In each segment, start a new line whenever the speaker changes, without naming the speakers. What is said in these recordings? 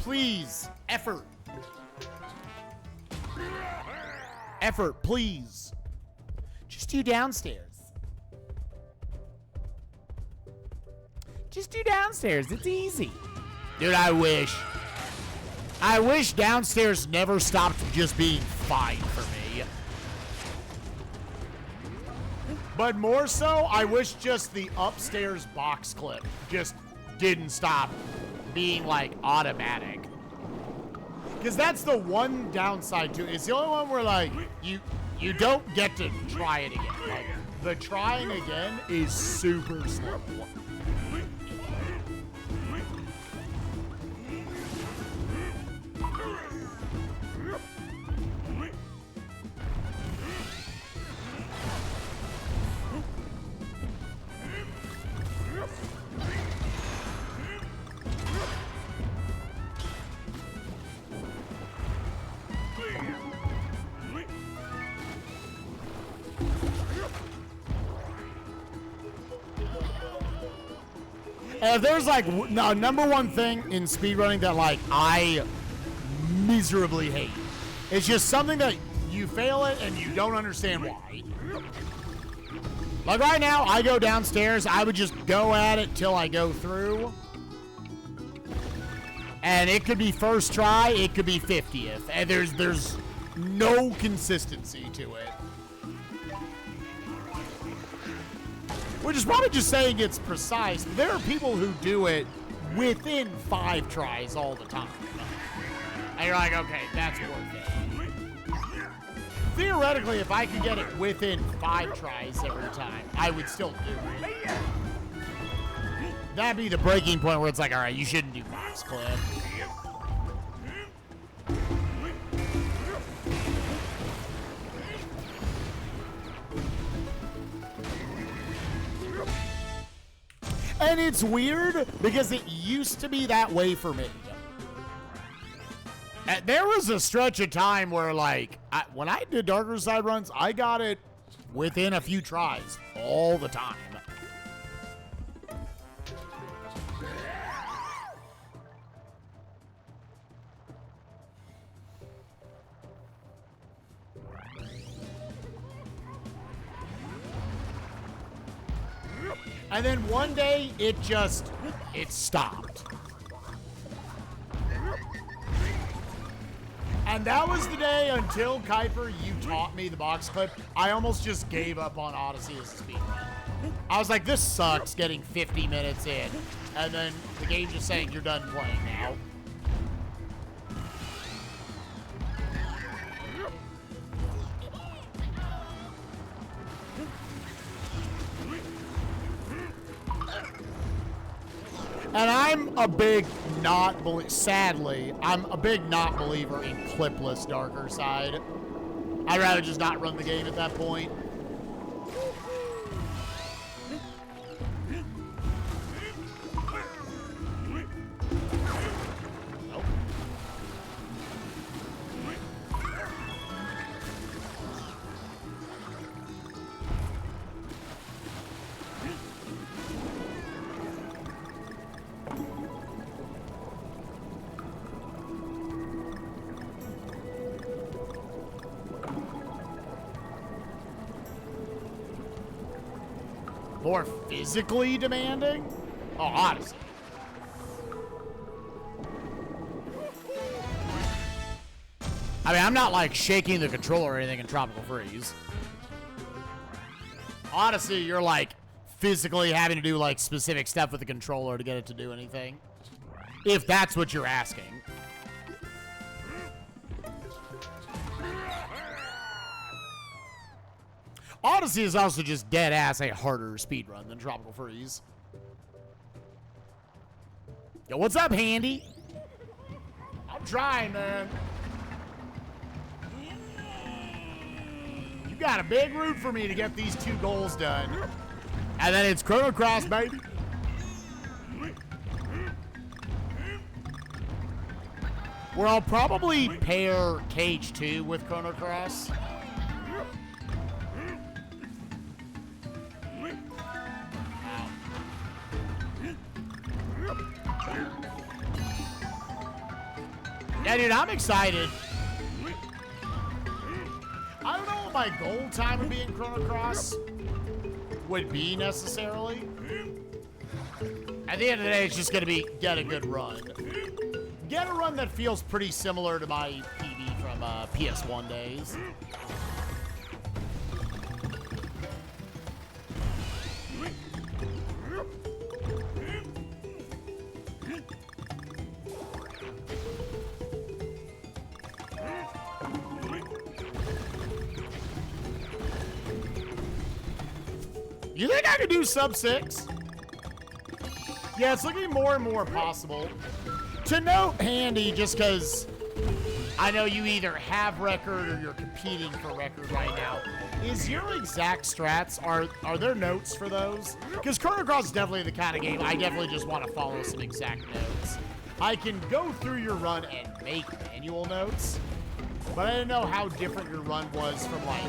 Please. Effort. Effort, please. Just do downstairs. Just do downstairs. It's easy. Dude, I wish downstairs never stopped just being fine for me. But more so, I wish just the upstairs box clip just didn't stop being like automatic. Because that's the one downside to it. It's the only one where like you don't get to try it again. Like the trying again is super slow. If there's like number one thing in speedrunning that like I miserably hate, it's just something that you fail it and you don't understand why. Like right now, I go downstairs, I would just go at it till I go through. And it could be first try, it could be 50th. And there's no consistency to it. Which is probably just saying it's precise. There are people who do it within 5 tries all the time. And you're like, okay, that's worth it. Theoretically, if I could get it within 5 tries every time, I would still do it. That'd be the breaking point where it's like, all right, you shouldn't do box clip. And it's weird because it used to be that way for me. There was a stretch of time where, like, when I did Darker Side runs, I got it within a few tries all the time. And then one day, it stopped. And that was the day until, Kuiper, you taught me the box clip. I almost just gave up on Odyssey as a speedrun. I was like, this sucks getting 50 minutes in. And then the game just saying, you're done playing now. And I'm a big sadly, I'm a big not believer in clipless Darker Side. I'd rather just not run the game at that point. More physically demanding? Oh, Odyssey. I mean, I'm not like shaking the controller or anything in Tropical Freeze. Odyssey, you're like physically having to do like specific stuff with the controller to get it to do anything. If that's what you're asking. Odyssey is also just dead ass a harder speedrun than Tropical Freeze. Yo, what's up, Handy? I'm trying, man. You got a big route for me to get these 2 goals done. And then it's Chrono Cross, baby. Where I'll probably pair Cage 2 with Chrono Cross. Yeah, dude, I'm excited. I don't know what my goal time would be in Chrono Cross would be necessarily. At the end of the day, it's just going to be get a good run. Get a run that feels pretty similar to my PB from PS1 days. You think I could do sub 6? Yeah, it's looking more and more possible. To note, Handy, just because I know you either have record or you're competing for record right now, is your exact strats, are there notes for those? Because Chrono Cross is definitely the kind of game I definitely just want to follow some exact notes. I can go through your run and make manual notes, but I didn't know how different your run was from, like,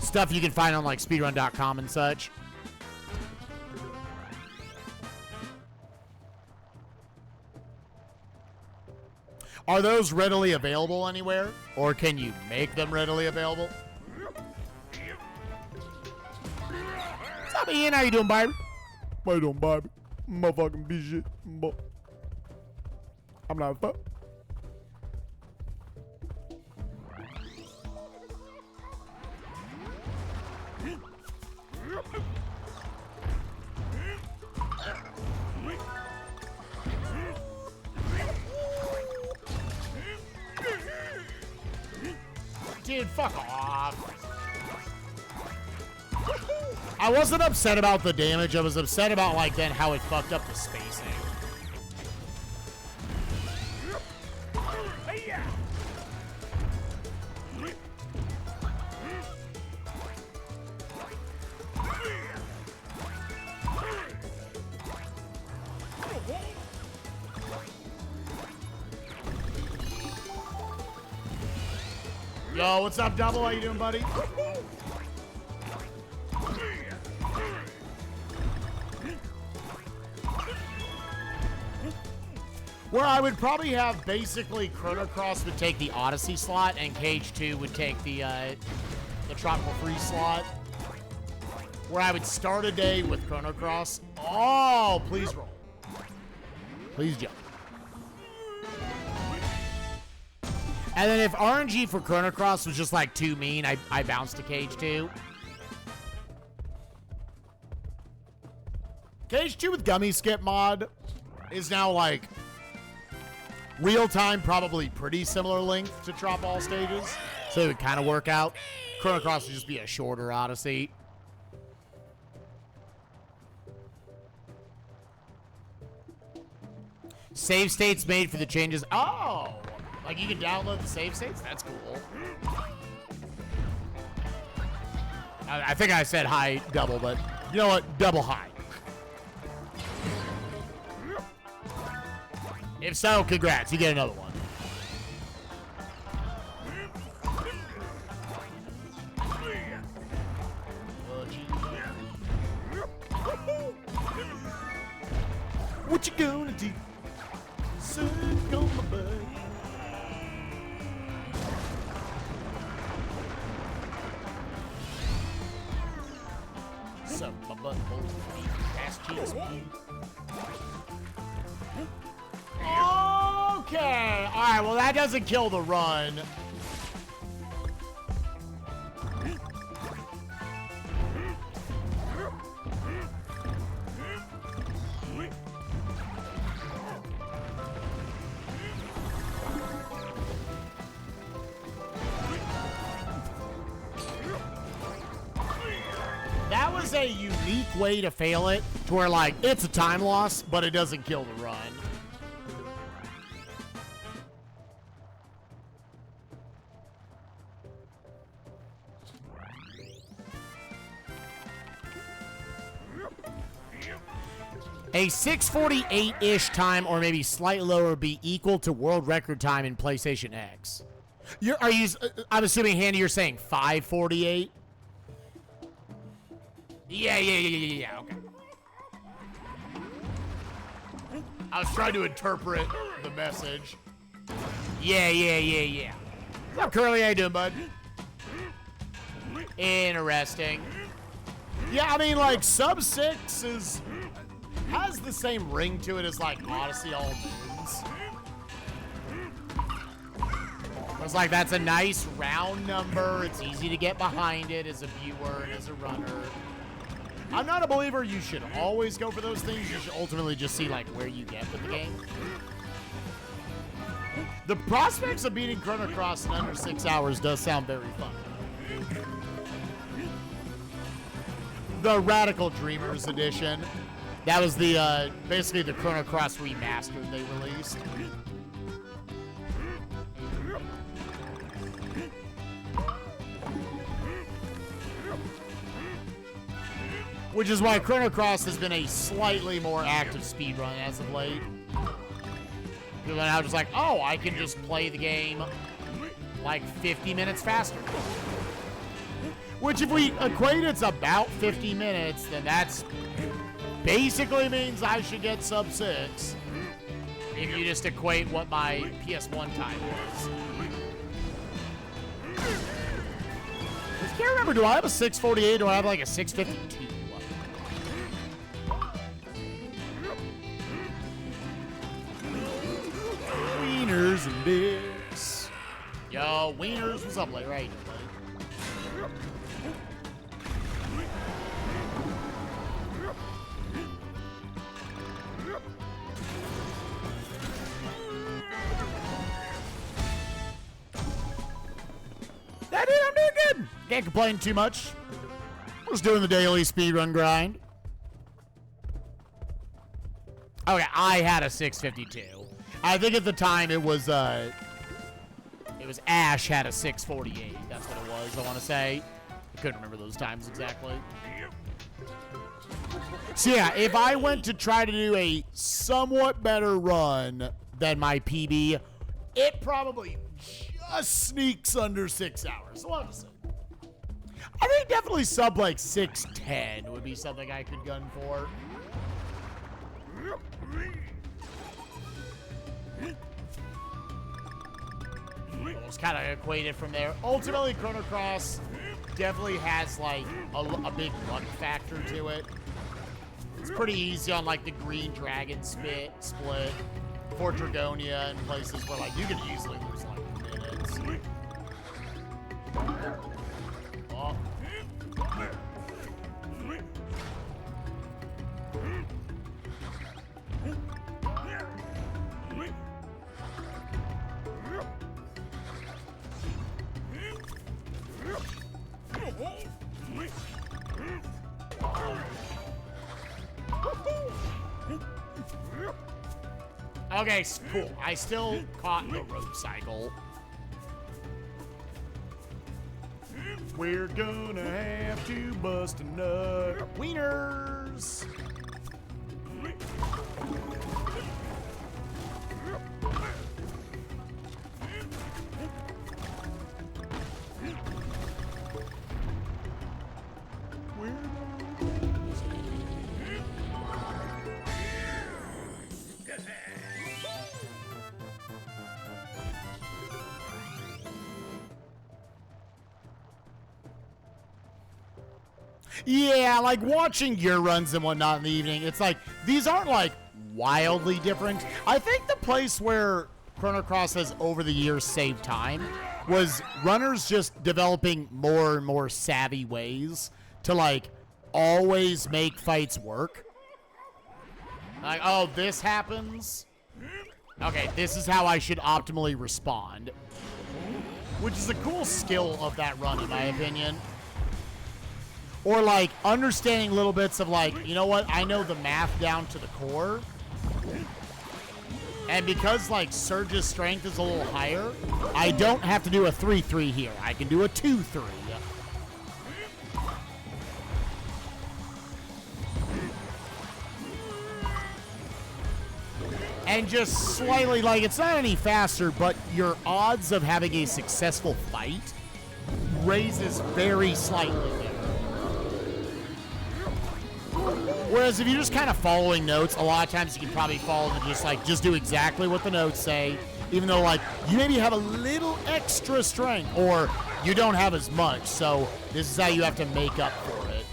stuff you can find on, like, speedrun.com and such. Are those readily available anywhere? Or can you make them readily available? What's up, Ian? How you doing, baby? How you doing, baby? Motherfucking bitch shit. I'm not fuck. Dude, fuck off. I wasn't upset about the damage. I was upset about, like, then how it fucked up the spacing. Yo, what's up, Double? How you doing, buddy? Where I would probably have basically Chrono Cross would take the Odyssey slot and Cage 2 would take the Tropical Freeze slot. Where I would start a day with Chrono Cross. Oh, please roll. Please jump. And then if RNG for Chrono Cross was just like too mean, I bounced to Cage 2. Cage 2 with Gummy Skip mod is now like real time, probably pretty similar length to Trop All stages. So it would kind of work out. Chrono Cross would just be a shorter Odyssey. Save states made for the changes. Oh! Like, you can download the save states? That's cool. I think I said high double, but you know what? Double high. If so, congrats. You get another one. What you gonna do? Suck on my butt. Suck my butt, ass cheeks. Okay. All right. Well, that doesn't kill the run. That was a unique way to fail it, to where, like, it's a time loss, but it doesn't kill the run. A 6:48-ish time, or maybe slightly lower, would be equal to world record time in PlayStation X. I'm assuming, Handy, you're saying 5:48? Yeah, okay. I was trying to interpret the message. Yeah. What's up, Curly? How you doing, bud? Interesting. Yeah, I mean, like, Sub 6 has the same ring to it as, like, Odyssey All Moons. It's like, that's a nice round number. It's easy to get behind it as a viewer and as a runner. I'm not a believer you should always go for those things. You should ultimately just see, like, where you get with the game. The prospects of beating Chrono Cross in under 6 hours does sound very fun. The Radical Dreamers edition. That was the, basically the Chrono Cross remastered they released. Which is why Chrono Cross has been a slightly more active speedrun as of late. Because I'm now just like, oh, I can just play the game like 50 minutes faster. Which if we equate it's about 50 minutes, then that's basically means I should get sub 6. If you just equate what my PS1 time was. I can't remember, do I have a 648 or do I have like a 652? Wieners and dicks. Yo, Wieners, what's up, like, right? That dude, I'm doing good. Can't complain too much. Just doing the daily speedrun grind. Okay, I had a 652. I think at the time it was Ash had a 648. That's what it was, I want to say. I couldn't remember those times exactly. So yeah, if I went to try to do a somewhat better run than my PB, it probably just sneaks under 6 hours. So I'll just say. I think definitely sub like 610 would be something I could gun for. Almost kind of equated from there. Ultimately, Chrono Cross definitely has like a big luck factor to it. It's pretty easy on like the Green Dragon split, Fort Dragonia, and places where like you could easily lose like minutes. Oh. Okay, cool. I still caught the rope cycle. We're gonna have to bust a nut. Wieners! Yeah, like watching your runs and whatnot in the evening, it's like, these aren't like wildly different. I think the place where Chrono Cross has over the years saved time was runners just developing more and more savvy ways to like always make fights work. Like, oh, this happens? Okay, this is how I should optimally respond. Which is a cool skill of that run, in my opinion. Or, like, understanding little bits of, like, you know what? I know the math down to the core. And because, like, Surge's strength is a little higher, I don't have to do a 3-3 here. I can do a 2-3. And just slightly, like, it's not any faster, but your odds of having a successful fight raises very slightly there. Whereas if you're just kind of following notes, a lot of times you can probably follow and just do exactly what the notes say, even though like you maybe have a little extra strength or you don't have as much. So this is how you have to make up for it.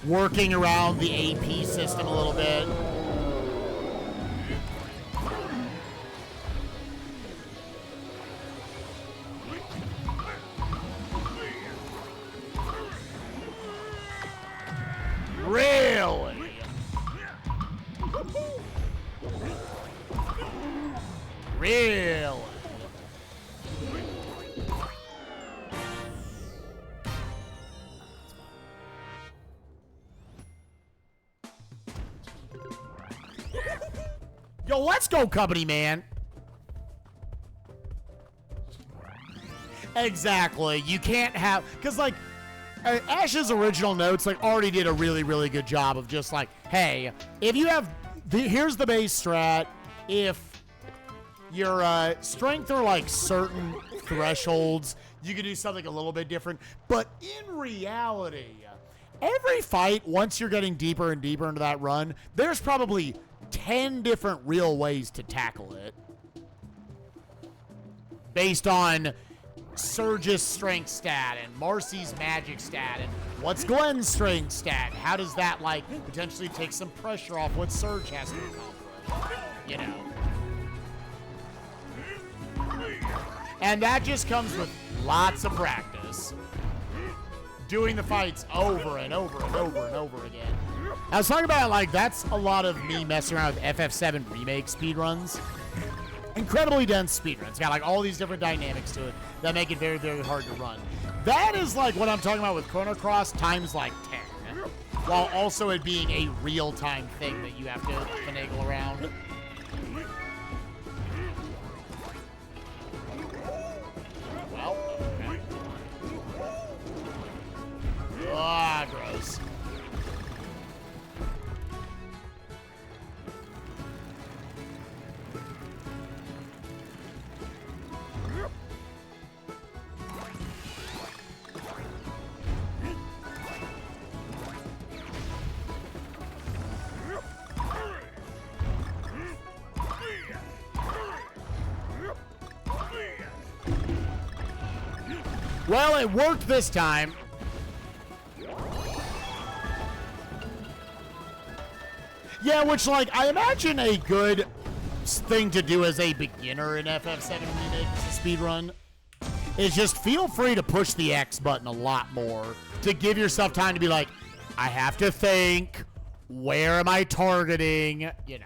Working around the AP system a little bit. Really? Really? Yo, let's go, company man. Exactly. You can't have, because like Ash's original notes like already did a really, really good job of just like, hey, if you have, here's the base strat. If your strength are like certain thresholds, you can do something a little bit different. But in reality, every fight, once you're getting deeper and deeper into that run, there's probably 10 different real ways to tackle it. Based on Surge's strength stat and Marcy's magic stat and what's Glenn's strength stat. How does that like potentially take some pressure off what Surge has to accomplish? You know. And that just comes with lots of practice. Doing the fights over and over and over and over again. I was talking about, like, that's a lot of me messing around with FF7 remake speedruns. Incredibly dense speedruns. It's got, like, all these different dynamics to it that make it very, very hard to run. That is, like, what I'm talking about with Chrono Cross times, like, 10. While also it being a real-time thing that you have to finagle around. Well, okay. Ah, gross. Well, it worked this time. Yeah, which, like, I imagine a good thing to do as a beginner in FF7 Remake as a speedrun is just feel free to push the X button a lot more to give yourself time to be like, I have to think, where am I targeting, you know.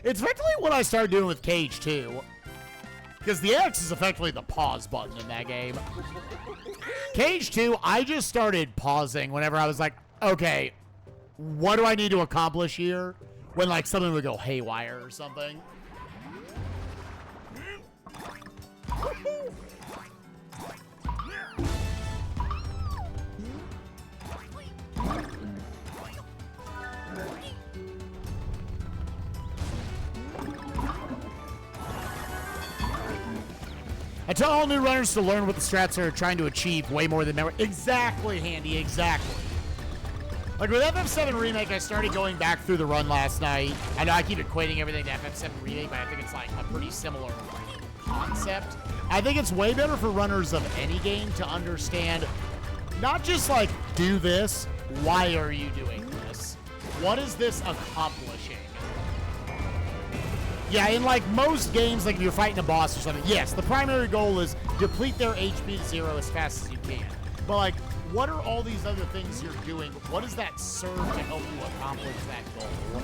It's effectively what I started doing with Cage 2. Because the X is effectively the pause button in that game. Cage 2, I just started pausing whenever I was like, okay, what do I need to accomplish here? When, like, something would go haywire or something. I tell all new runners to learn what the strats are trying to achieve way more than memory. Exactly, Handy, exactly. Like with FF7 Remake, I started going back through the run last night. I know I keep equating everything to FF7 Remake, but I think it's like a pretty similar concept. I think it's way better for runners of any game to understand, not just like, do this, why are you doing this? What is this accomplishing? Yeah, in like most games, like if you're fighting a boss or something, yes, the primary goal is deplete their HP to 0 as fast as you can. But like, what are all these other things you're doing? What does that serve to help you accomplish that goal?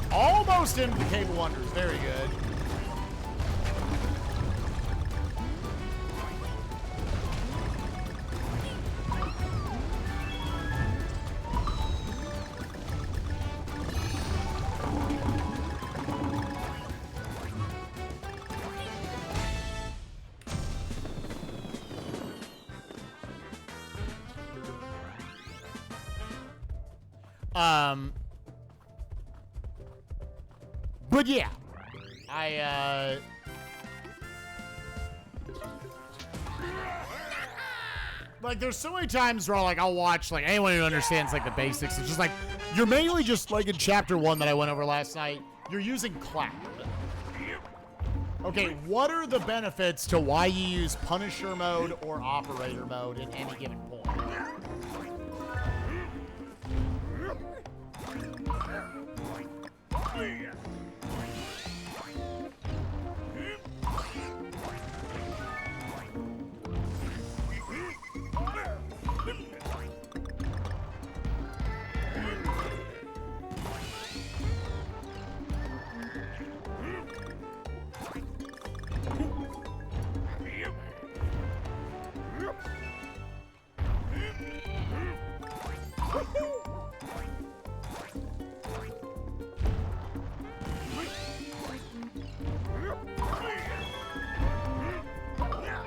Almost into the Cable Wonders. Very good. But yeah, like, there's so many times where, like, I'll watch, like, anyone who understands, like, the basics. It's just, like, you're mainly just, like, in Chapter 1 that I went over last night, you're using Cloud. Okay, what are the benefits to why you use Punisher mode or Operator mode at any given point?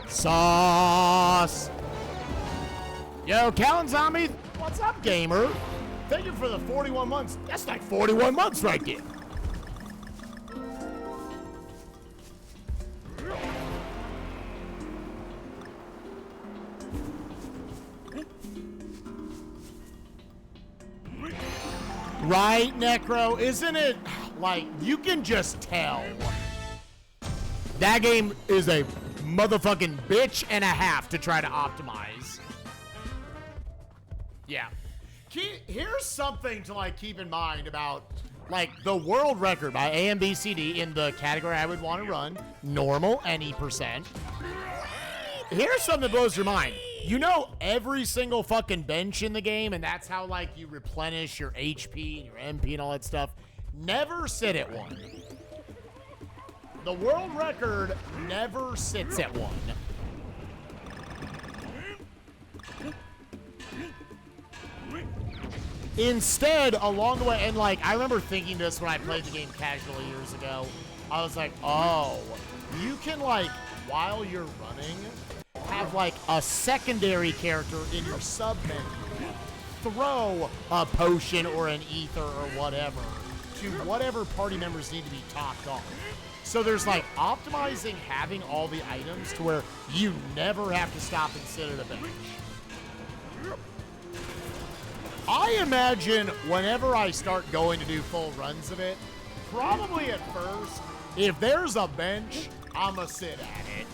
Sauce! Yo, Callan Zombie, what's up, gamer? Thank you for the 41 months. That's like 41 months right there. Right, Necro? Isn't it, like, you can just tell that game is a motherfucking bitch and a half to try to optimize. Yeah. Here's something to, like, keep in mind about, like, the world record by AMBCD in the category I would want to run, normal, any percent. Here's something that blows your mind. You know every single fucking bench in the game, and that's how, like, you replenish your HP and your MP and all that stuff. Never sit at one. The world record never sits at one. Instead, along the way, and, like, I remember thinking this when I played the game casually years ago. I was like, oh, you can, like, while you're running, have, like, a secondary character in your sub menu throw a potion or an ether or whatever to whatever party members need to be topped off. So there's, like, optimizing having all the items to where you never have to stop and sit at a bench. I imagine whenever I start going to do full runs of it, probably at first, if there's a bench, I'ma sit at it.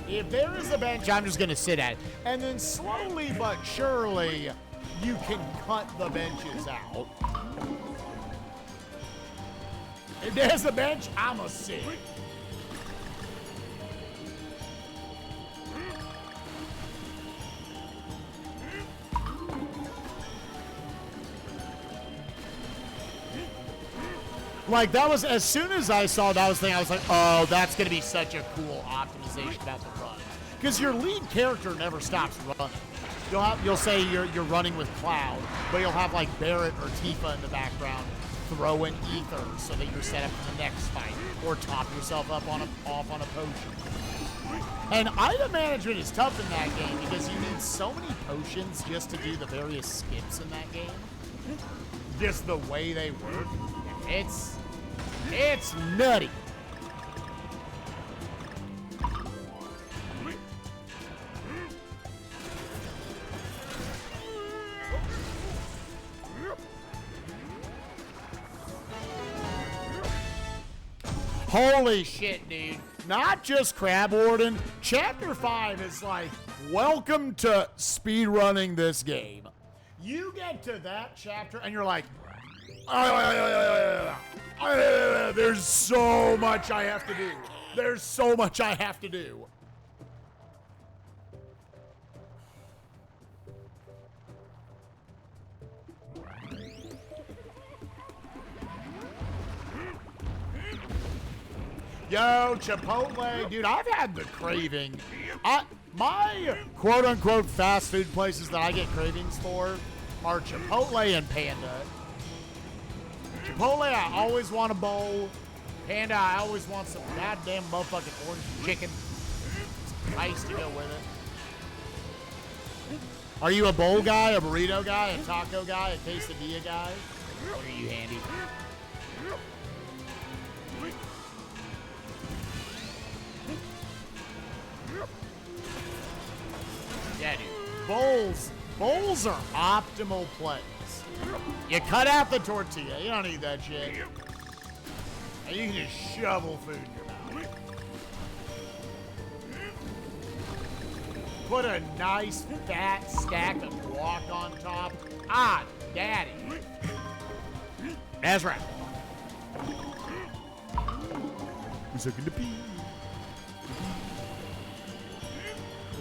If there is a bench, I'm just gonna sit at it. And then slowly but surely, you can cut the benches out. If there's a bench, I'ma sit. Like, that was, as soon as I saw that thing, I was like, oh, that's going to be such a cool optimization about the run. Because your lead character never stops running. You'll say you're running with Cloud, but you'll have, like, Barrett or Tifa in the background throwing ether so that you're set up for the next fight, or top yourself up off on a potion. And item management is tough in that game because you need so many potions just to do the various skips in that game. Just the way they work. It's nutty. Holy shit, dude. Not just Crab Warden. Chapter 5 is like, welcome to speedrunning this game. You get to that chapter and you're like, there's so much I have to do. There's so much I have to do. Yo, Chipotle, dude, I've had the craving. My quote-unquote fast food places that I get cravings for are Chipotle and Panda. Chipotle, I always want a bowl. Panda, I always want some goddamn motherfucking orange chicken. ice to go with it. Are you a bowl guy, a burrito guy, a taco guy, a quesadilla guy? Or are you handy? Yeah, dude. Bowls are optimal plays. You cut out the tortilla. You don't need that shit. And you can just shovel food in your mouth. Put a nice fat stack of guac on top. Ah, daddy. That's right. Who's looking to pee?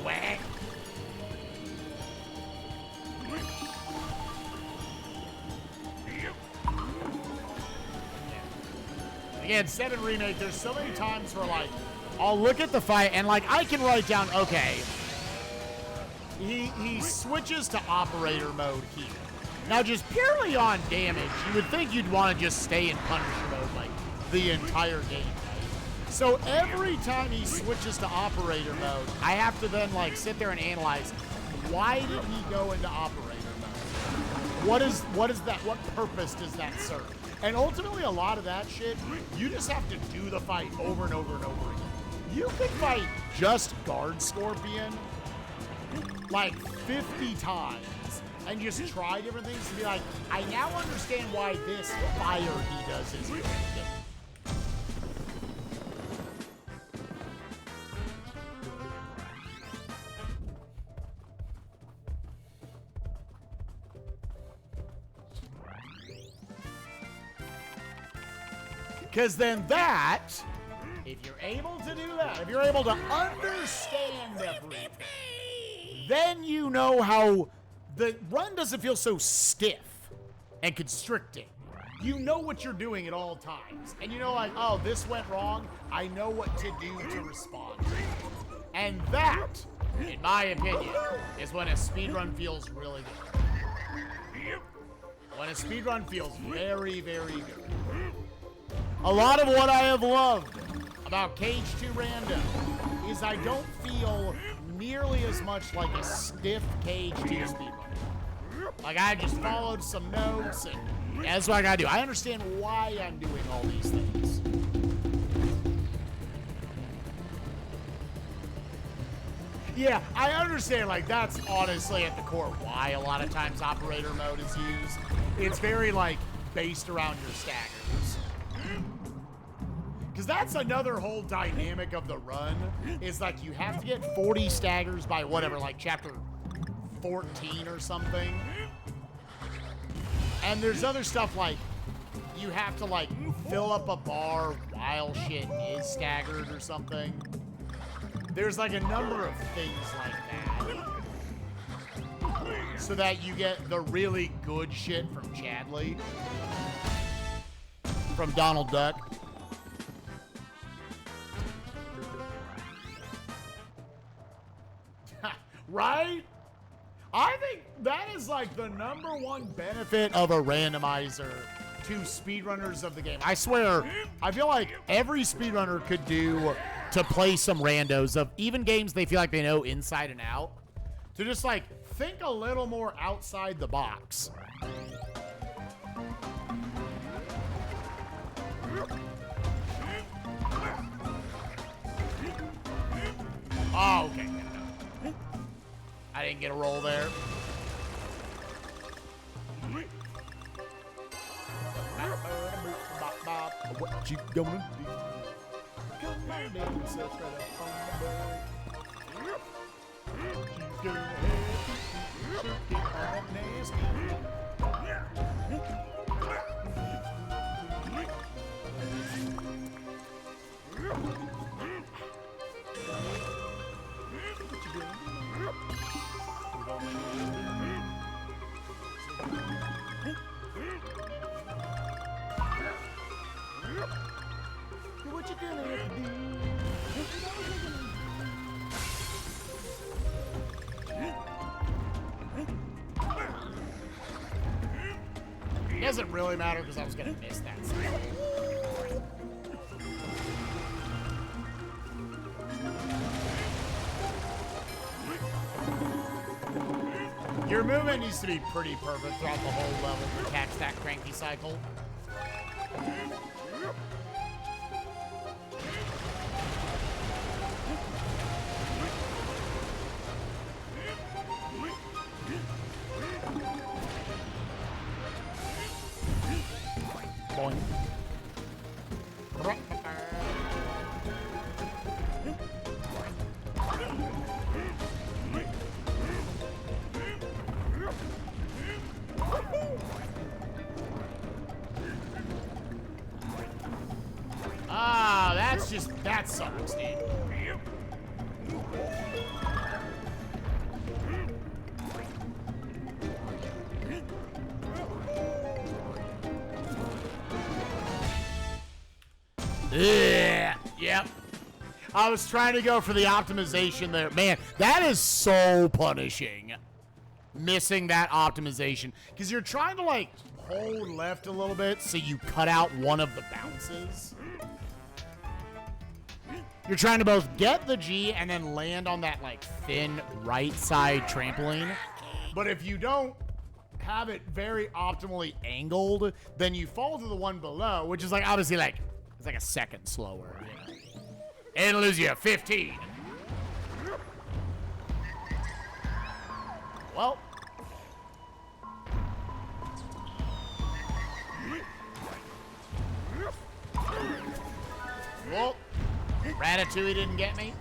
Whack. Again, 7 Remake, there's so many times where, like, I'll look at the fight and, like, I can write down, okay, he switches to operator mode here. Now, just purely on damage, you would think you'd want to just stay in Punisher mode, like, the entire game, right? So every time he switches to operator mode, I have to then, like, sit there and analyze, why did he go into operator mode? What is that? What purpose does that serve? And ultimately, a lot of that shit, you just have to do the fight over and over and over again. You can fight just Guard Scorpion like 50 times and just try different things to be like, I now understand why this fire he does is good. Because then that, if you're able to do that, if you're able to understand everything, then you know how the run doesn't feel so stiff and constricting. You know what you're doing at all times. And you know, like, oh, this went wrong. I know what to do to respond. And that, in my opinion, is when a speedrun feels really good. When a speedrun feels very, very good. A lot of what I have loved about Cage 2 Rando is I don't feel nearly as much like a stiff Cage 2 speedrun. Like, I just followed some notes, and that's what I gotta do. I understand why I'm doing all these things. Yeah, I understand, like, that's honestly at the core why a lot of times operator mode is used. It's very, like, based around your staggers. Because that's another whole dynamic of the run, is like you have to get 40 staggers by whatever, like chapter 14 or something. And there's other stuff like you have to like fill up a bar while shit is staggered or something. There's like a number of things like that. So that you get the really good shit from Chadley. From Donald Duck. Right? I think that is like the #1 benefit of a randomizer to speedrunners of the game. I swear, I feel like every speedrunner could do to play some randos of even games they feel like they know inside and out. To just like think a little more outside the box. Oh, okay. I didn't get a roll there. What you gonna do? Come on, baby, sit right up on the board. You go ahead, get all nasty. What you gonna do? It doesn't really matter because I was gonna miss that side. Your movement needs to be pretty perfect throughout the whole level to catch that cranky cycle. Boing. Ah, that's just, that sucks, dude. Yeah, yep. I was trying to go for the optimization there. Man, that is so punishing. Missing that optimization. Because you're trying to, like, hold left a little bit so you cut out one of the bounces. You're trying to both get the G and then land on that, like, thin right side trampoline. But if you don't have it very optimally angled, then you fall to the one below, which is, like, obviously, like, it's like a second slower, you know? And lose you 15. Well. Well, Ratatouille didn't get me.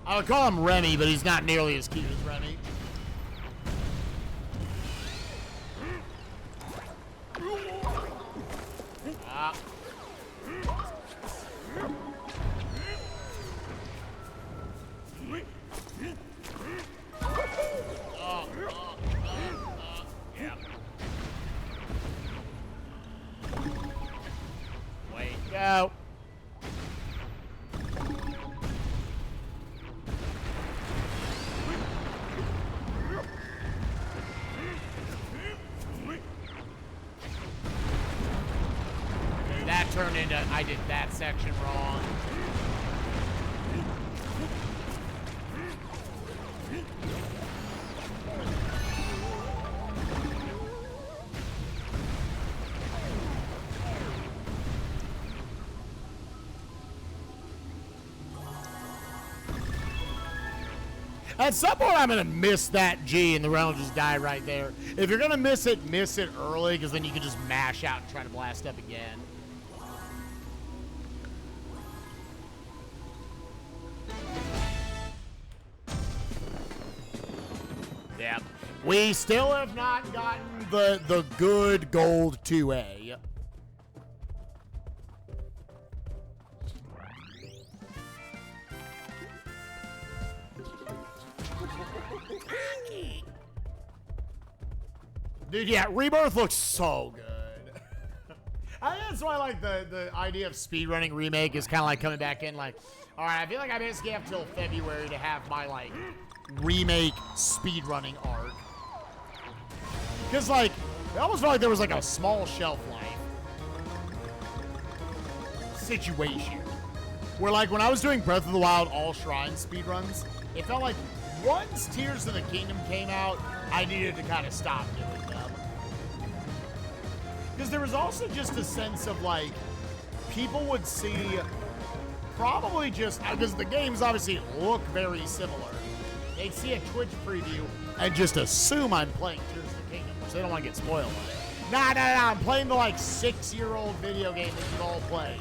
I would call him Remy, but he's not nearly as cute as Remy. Yeah. Way to go. That turned into, I did that section wrong. At some point, I'm going to miss that G and the round will just die right there. If you're going to miss it early, because then you can just mash out and try to blast up again. Yeah. We still have not gotten the good gold 2A. Dude, yeah, Rebirth looks so good. I think that's why, like, the idea of speedrunning Remake is kind of like coming back in, like, all right, I feel like I basically have till February to have my, like, Remake speedrunning arc. Because, like, I almost felt like there was, like, a small shelf life situation. Where, like, when I was doing Breath of the Wild All Shrine speedruns, it felt like once Tears of the Kingdom came out, I needed to kind of stop doing them. Because there was also just a sense of, like, people would see probably just, because the games obviously look very similar. They'd see a Twitch preview and just assume I'm playing Tears of the Kingdom, because they don't want to get spoiled. Nah, I'm playing the, like, 6-year-old video game that you've all played.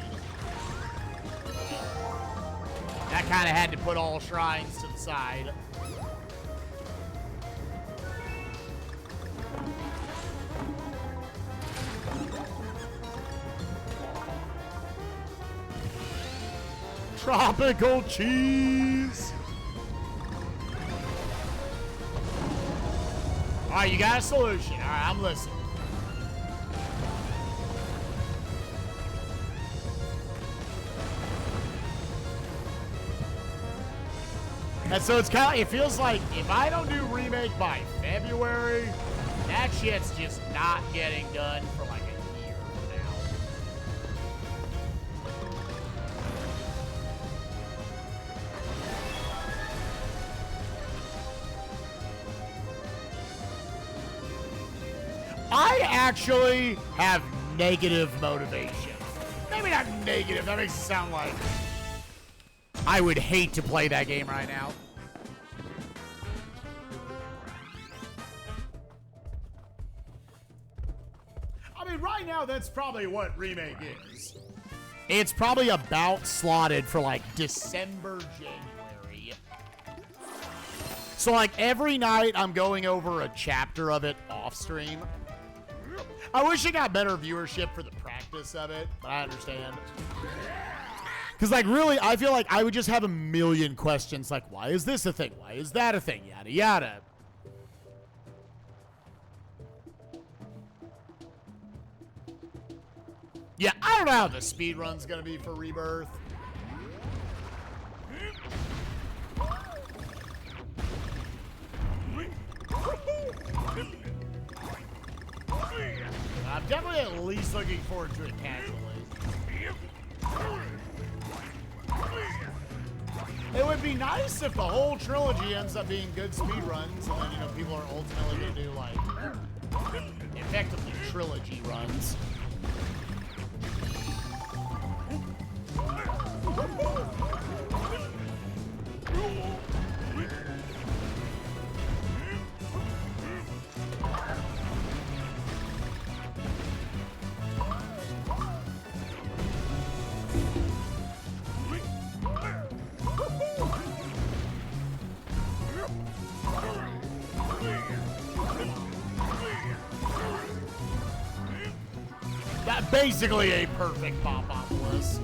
I kind of had to put All Shrines to the side. Tropical cheese. All right, you got a solution. All right, I'm listening. And so it's kind of, it feels like if I don't do Remake by February, that shit's just not getting done for like a year from now. I actually have negative motivation. Maybe not negative. That makes it sound like I would hate to play that game right now. I mean, right now, that's probably what Remake is. It's probably about slotted for, like, December, January. So, like, every night I'm going over a chapter of it off stream. I wish it got better viewership for the practice of it, but I understand. Because, like, really, I feel like I would just have a million questions, like, why is this a thing? Why is that a thing? Yada, yada. Yeah, I don't know how the speedrun's gonna be for Rebirth. I'm definitely at least looking forward to it casually. It would be nice if the whole trilogy ends up being good speedruns, and then, you know, people are ultimately gonna do, like, effectively trilogy runs. That's basically a perfect Popopolis.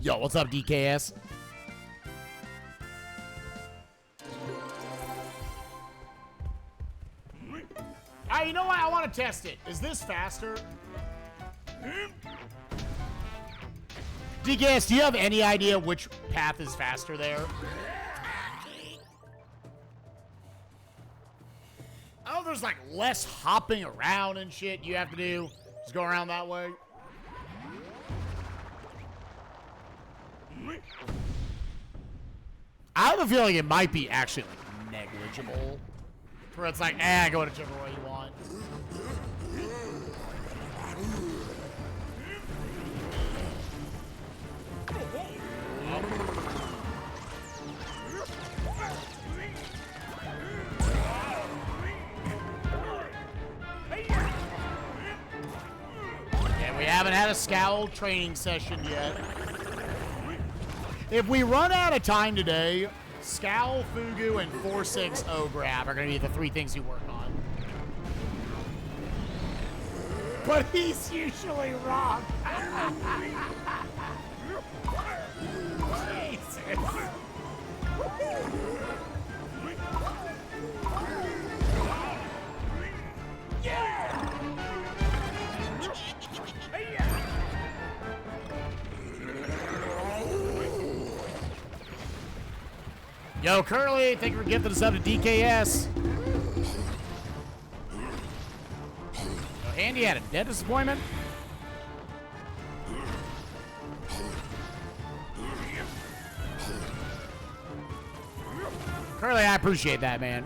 Yo, what's up, DKS? You know what? I want to test it. Is this faster? DKS, do you have any idea which path is faster there? Oh, there's like less hopping around and shit you have to do. Just go around that way. I have a feeling it might be actually like negligible. Where it's like, go whichever way you want. Yeah, we haven't had a Scowl training session yet. If we run out of time today, Scowl, Fugu, and 460 grab are going to be the three things you work on. But he's usually wrong. Jesus. Yeah! Yo, Curly, thank you for gifting us up to DKS. Yo, Andy had a dentist appointment. Curly, I appreciate that, man.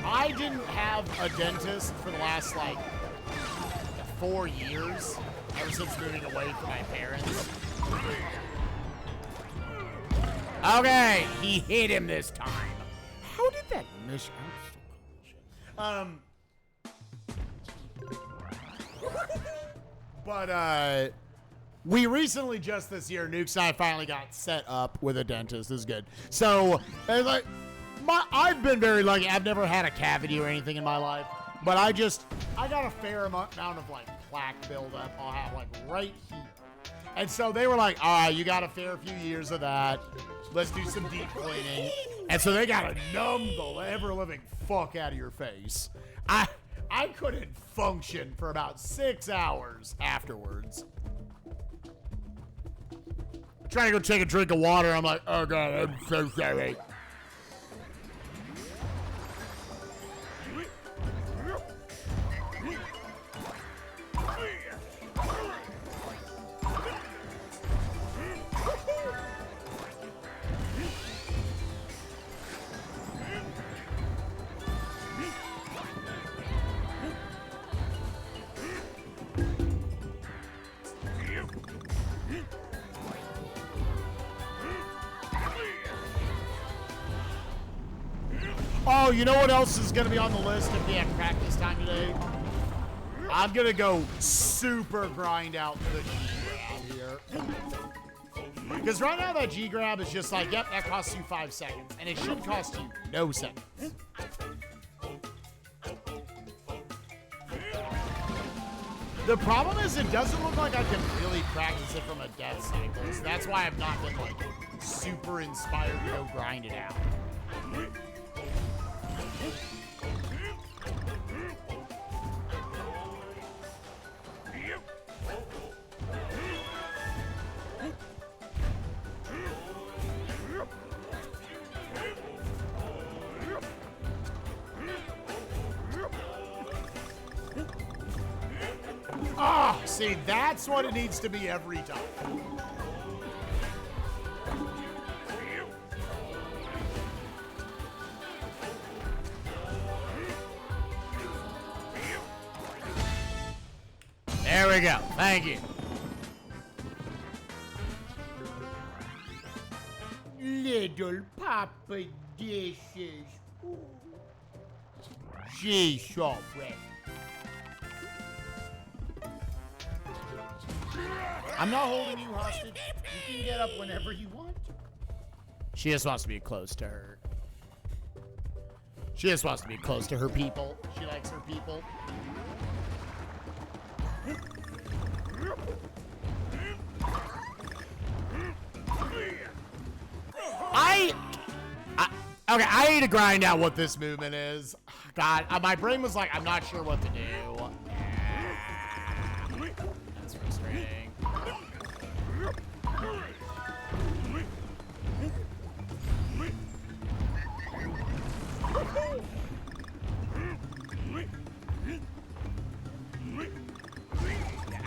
I didn't have a dentist for the last, like, 4 years, ever since moving away from my parents. Okay, he hit him this time. How did that miss? But, we recently, just this year, Nukes and I finally got set up with a dentist. This is good. So, like, I've been very lucky. I've never had a cavity or anything in my life. But I got a fair amount of like plaque buildup. I'll have like right here. And so they were like, all right, you got a fair few years of that. Let's do some deep cleaning. And so they got to numb the ever-living fuck out of your face. I couldn't function for about 6 hours afterwards. Trying to go take a drink of water. I'm like, oh God, I'm so sorry. Oh, you know what else is going to be on the list if we have practice time today? I'm going to go super grind out the G-Grab here. Because right now that G-Grab is just like, yep, that costs you 5 seconds. And it should cost you no seconds. The problem is it doesn't look like I can really practice it from a death cycle. So that's why I've not been like super inspired to go grind it out. Ah, see, that's what it needs to be every time. There we go. Thank you. Little Papa dishes. She's so pretty. I'm not holding you hostage. You can get up whenever you want. She just wants to be close to her. She just wants to be close to her people. She likes her people. Okay, I need to grind out what this movement is. God, my brain was like, I'm not sure what to do. That's frustrating.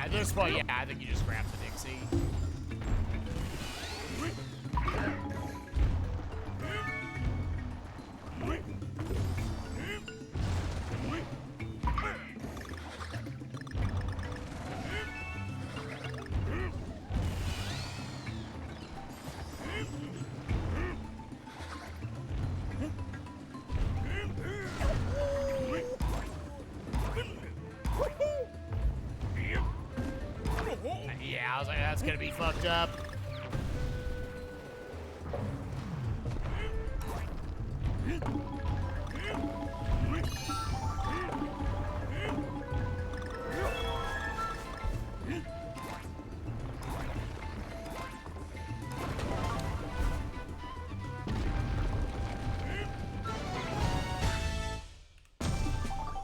At this point, yeah, I think you just grab the Dixie. Yeah, I was like, that's gonna be fucked up.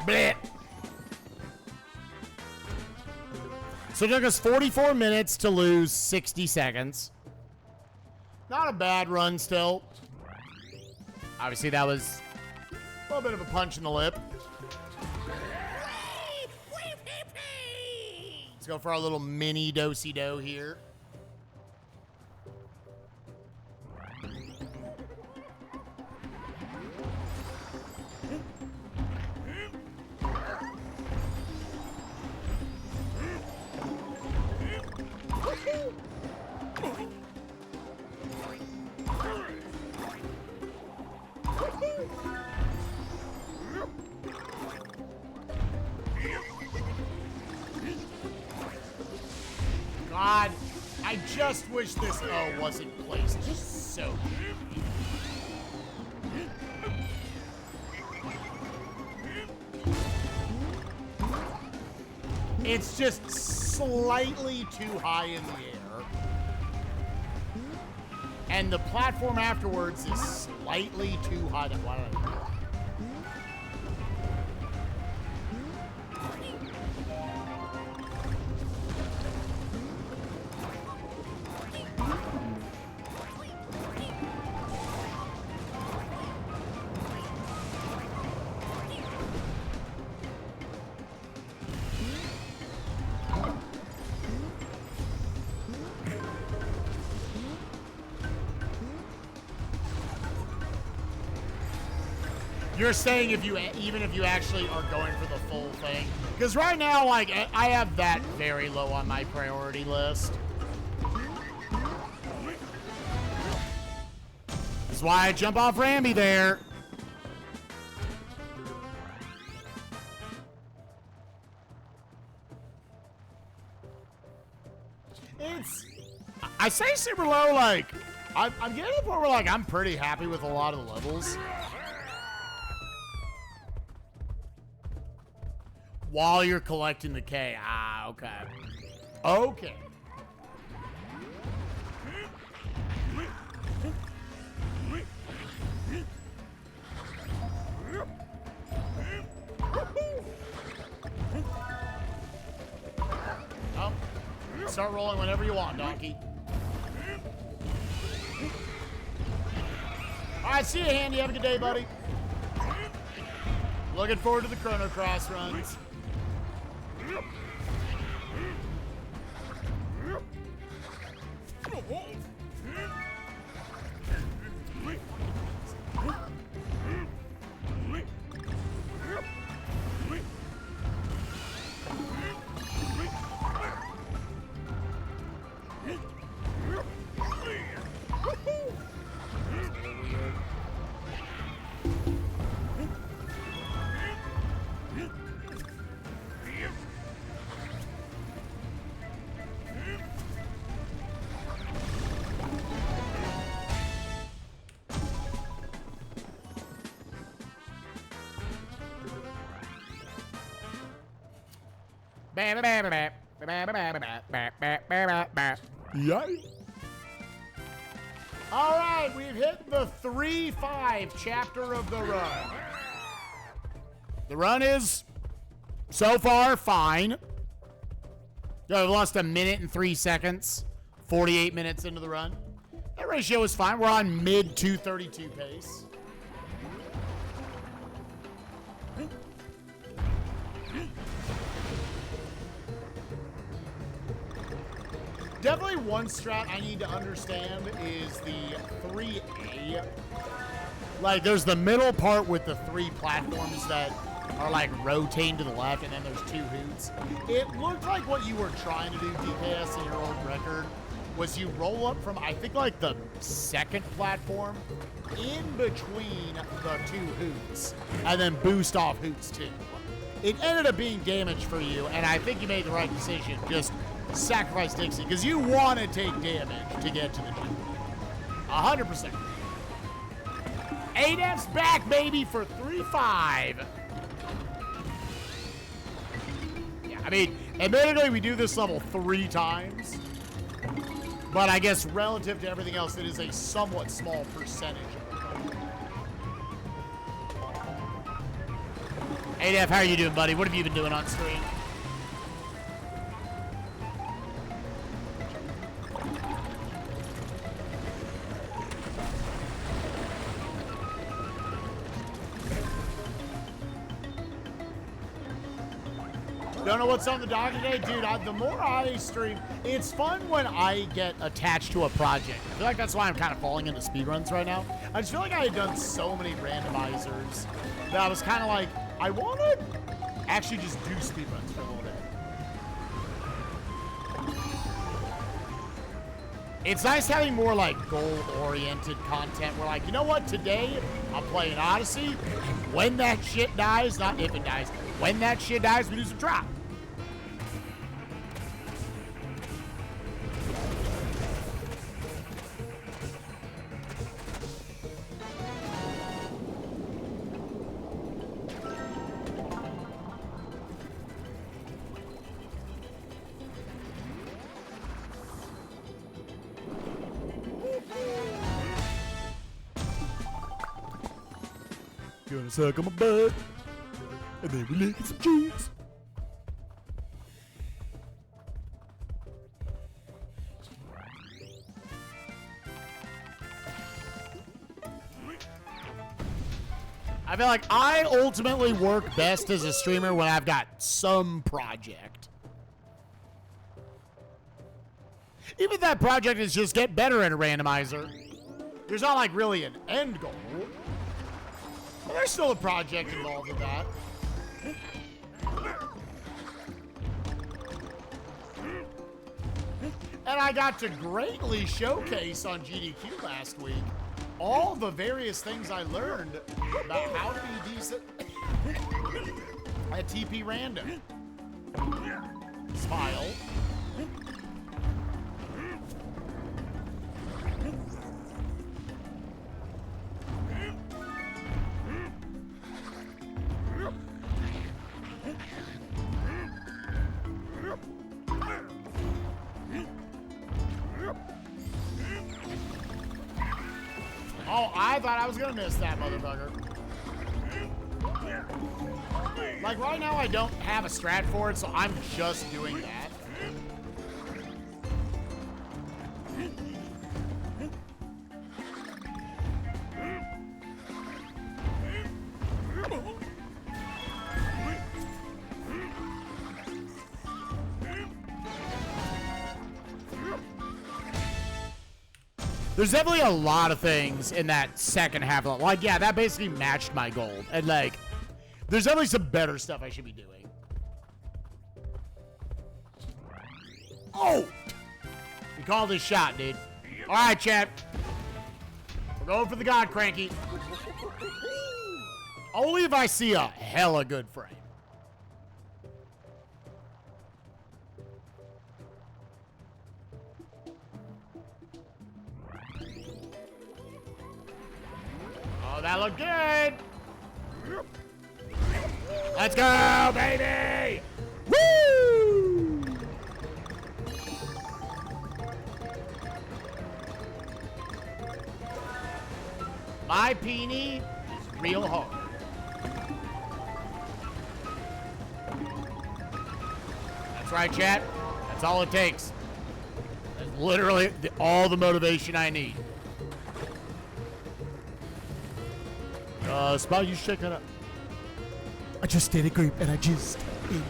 Blech. So it took us 44 minutes to lose 60 seconds. Not a bad run still. Obviously that was a little bit of a punch in the lip. Let's go for our little mini do-si-do here. God, I just wish this O wasn't placed just so good. It's just slightly too high in the air. And the platform afterwards is slightly too high to fly. You're saying even if you actually are going for the full thing? Because right now, like, I have that very low on my priority list. That's why I jump off Ramby there. I say super low, like, I'm getting to the point where, like, I'm pretty happy with a lot of the levels. While you're collecting the K. Ah, okay. Okay. Oh. Start rolling whenever you want, donkey. All right, see you, Handy. Have a good day, buddy. Looking forward to the Chrono Cross runs. Yay. All right, we've hit the 3-5 chapter of the run. The run is, so far, fine. I've lost 1 minute and 3 seconds, 48 minutes into the run. That ratio is fine. We're on mid 232 pace. Definitely one strat I need to understand is the 3A. Like, there's the middle part with the 3 platforms that are, like, rotating to the left, and then there's 2 hoots. It looked like what you were trying to do, DKS, in your old record, was you roll up from, I think, like, the 2nd platform in between the 2 hoots, and then boost off hoots, too. It ended up being damage for you, and I think you made the right decision. Just sacrifice Dixie, because you want to take damage to get to the G. 100%. 8F's back, baby, for 3-5. Yeah, I mean, admittedly, we do this level 3 times, but I guess relative to everything else, it is a somewhat small percentage of the time. 8F, how are you doing, buddy? What have you been doing on stream? Don't know what's on the dock today? Dude, the more I stream, it's fun when I get attached to a project. I feel like that's why I'm kind of falling into speedruns right now. I just feel like I had done so many randomizers that I was kind of like, I want to actually just do speedruns for a little bit. It's nice having more like goal-oriented content. We're like, you know what? Today, I'm playing Odyssey. And when that shit dies, not if it dies, when that shit dies, we do some drop. gonna suck on my butt. And then we lick some cheeks. I feel like I ultimately work best as a streamer when I've got some project. Even if that project is just get better at a randomizer. There's not like really an end goal. But there's still a project involved in that. And I got to greatly showcase on GDQ last week all the various things I learned about how to be decent at TP Random. Smile. Oh, I thought I was gonna miss that motherfucker. Like right now I don't have a strat for it, so I'm just doing that. There's definitely a lot of things in that second half. Like, yeah, that basically matched my goal. And, like, there's definitely some better stuff I should be doing. Oh! You called this shot, dude. All right, chat. We're going for the God Cranky. Only if I see a hella good frame. Oh, that looked good. Let's go, baby. Woo! My peenie is real hard. That's right, chat. That's all it takes. That's literally all the motivation I need. Spot, you check that up. I just did a group and I just ate.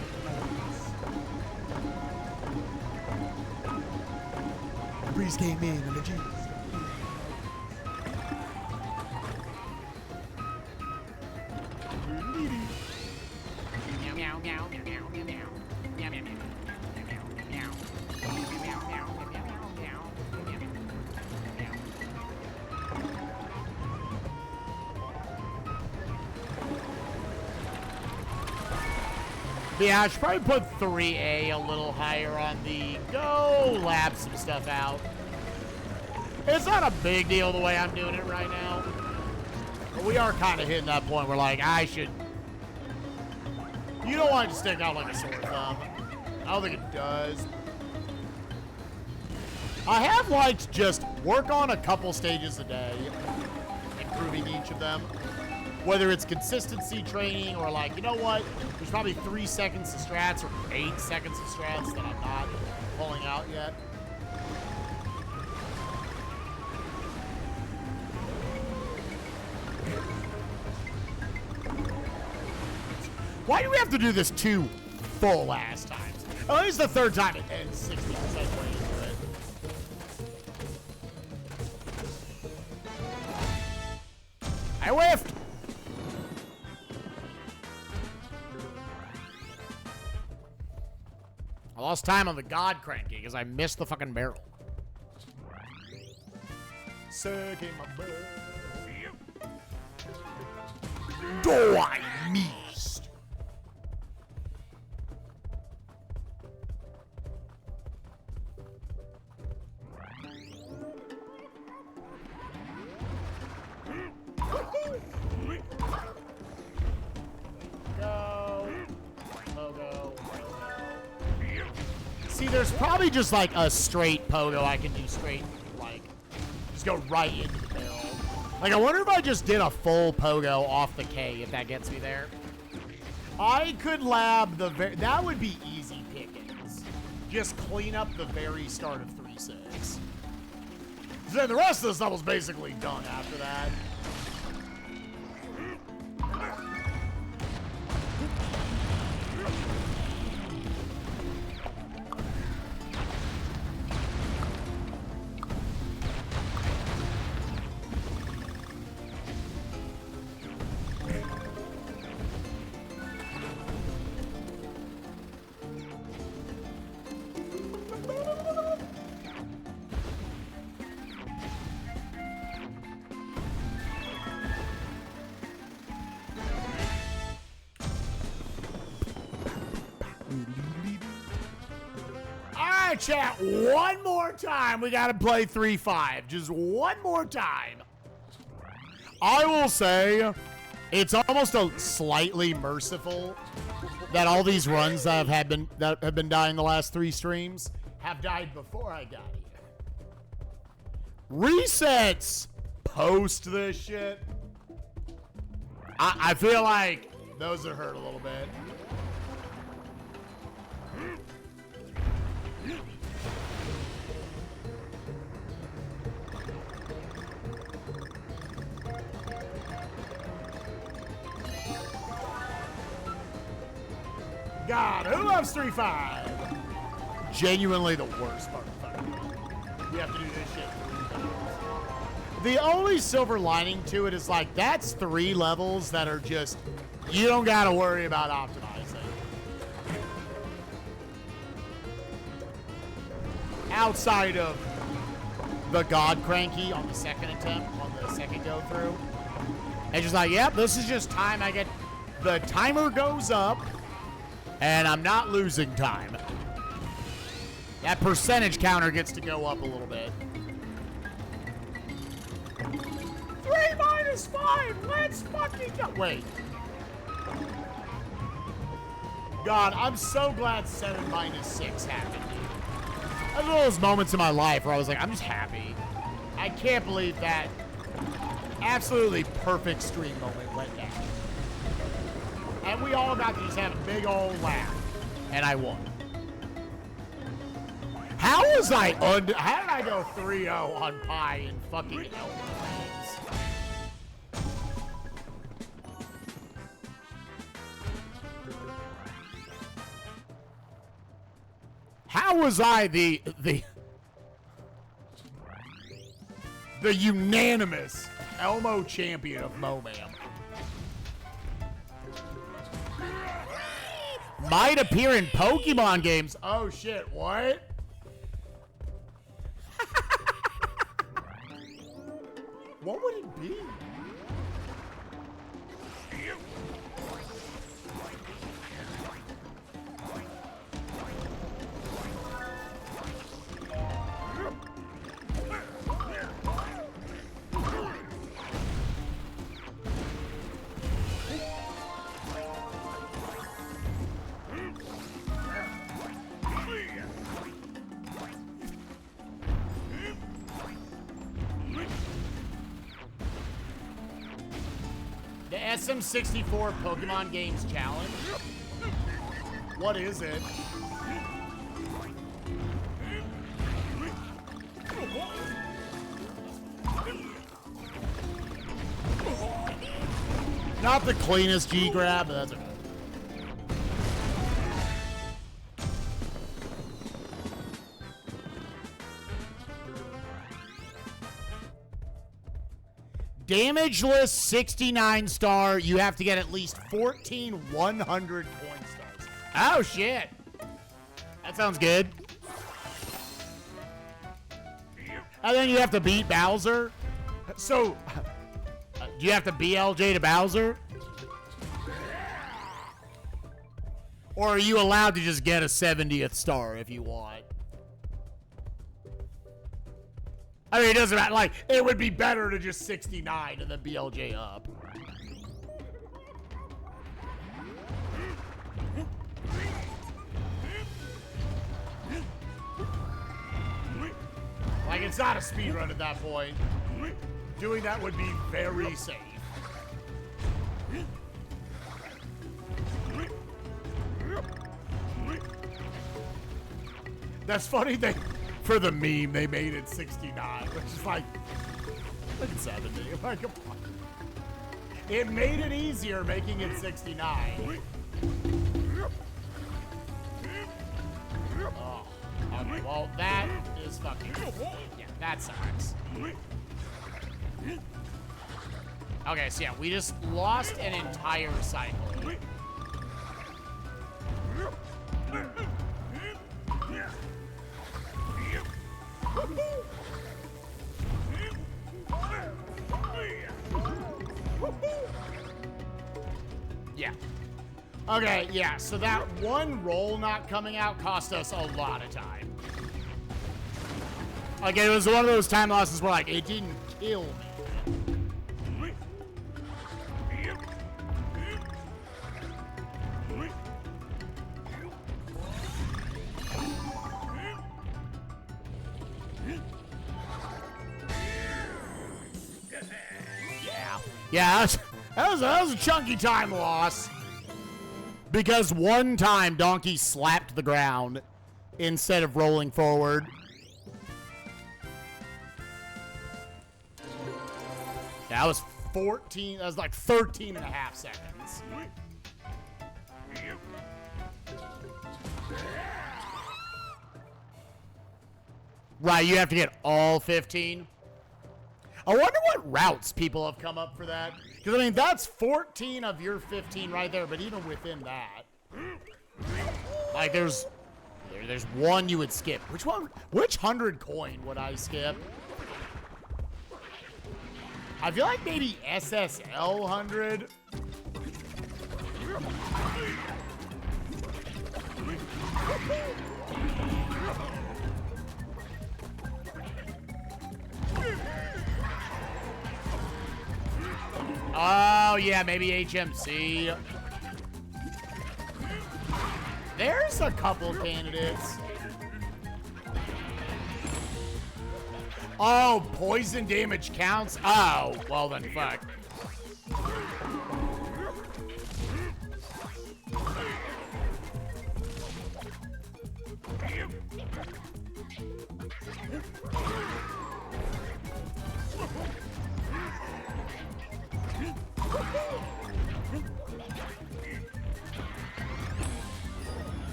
Breeze came in and I just. Yeah, I should probably put 3A a little higher on the go lap some stuff out. It's not a big deal the way I'm doing it right now. But we are kind of hitting that point where, like, I should... You don't want it to stick out like a sore thumb. I don't think it does. I have liked just work on a couple stages a day, improving each of them. Whether it's consistency training or like, you know what? There's probably 3 seconds of strats or 8 seconds of strats that I'm not pulling out yet. Why do we have to do this 2 full ass times? At least the third time it ends 60% way into it. I whiffed! I lost time on the God Cranky because I missed the fucking barrel. Sucking my butt. Do I missed? See, there's probably just like a straight pogo I can do straight, like, just go right into the barrel. Like, I wonder if I just did a full pogo off the K, if that gets me there. I could lab the that would be easy pickings. Just clean up the very start of 3-6. Then the rest of the stuff was basically done after that. Chat, one more time. We got to play 3-5. Just one more time. I will say it's almost a slightly merciful that all these runs that have been dying the last 3 streams have died before I got here. Resets post this shit. I feel like those are hurt a little bit. God, who loves 3-5? Genuinely the worst part of fucking run. You have to do this shit 3 times. The only silver lining to it is like that's 3 levels that are just you don't gotta worry about optimizing. Outside of the God Cranky on the second attempt, on the second go through. It's just like, yep, this is just time I get the timer goes up. And I'm not losing time. That percentage counter gets to go up a little bit. 3 minus 5. Let's fucking go. Wait. God, I'm so glad 7 minus 6 happened. That's one of those moments in my life where I was like, I'm just happy. I can't believe that absolutely perfect stream moment went down. And we all got to just have a big old laugh. And I won. How was I how did I go 3-0 on Pi in fucking Elder Games? How was I the unanimous Elmo champion of Momam? Might appear in Pokemon games. Oh shit, what? What would it be? The SM64 Pokemon Games Challenge? What is it? Not the cleanest G-grab, but that's okay. Damageless 69 star. You have to get at least 14 100 coin stars. Oh shit. That sounds good. And then you have to beat Bowser. So, do you have to BLJ to Bowser? Or are you allowed to just get a 70th star if you want? I mean, it doesn't matter. Like, it would be better to just 69 and then BLJ up. Like, it's not a speedrun at that point. Doing that would be very safe. That's funny. For the meme, they made it 69, which is like 70. Like, come on. It made it easier making it 69. Oh, okay, well, that is fucking... Yeah, that sucks. Okay, so yeah, we just lost an entire cycle. Yeah. Okay, yeah, so that one roll not coming out cost us a lot of time. Like, it was one of those time losses where, like, it didn't kill me. Yeah, that was a chunky time loss. Because one time Donkey slapped the ground instead of rolling forward. That was 14, that was like 13 and a half seconds. Right, you have to get all 15. I wonder what routes people have come up for that. Because, I mean, that's 14 of your 15 right there, but even within that. Like, there's one you would skip. Which one? Which 100 coin would I skip? I feel like maybe SSL 100. Oh, yeah, maybe HMC. There's a couple candidates. Oh, poison damage counts? Oh, well then, fuck.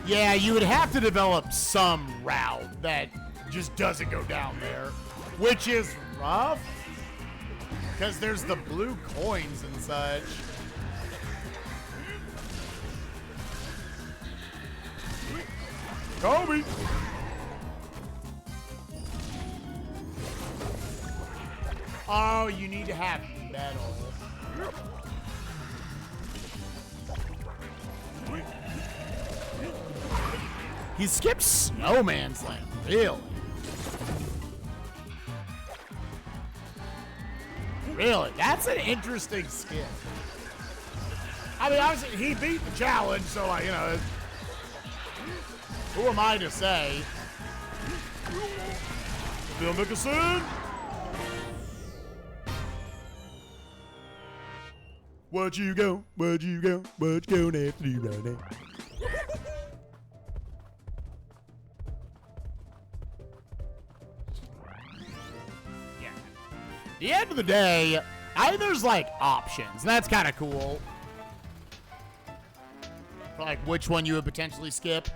Yeah, you would have to develop some route that just doesn't go down there, which is rough, because there's the blue coins and such. Kobe! Oh, you need to have metal. He skipped Snowman Slam, really? Really? That's an interesting skip. I mean, obviously, he beat the challenge, so, like, you know, who am I to say? Bill Nicholson? What you gonna do right now? At the end of the day, I think there's like options, and that's kind of cool. For like which one you would potentially skip.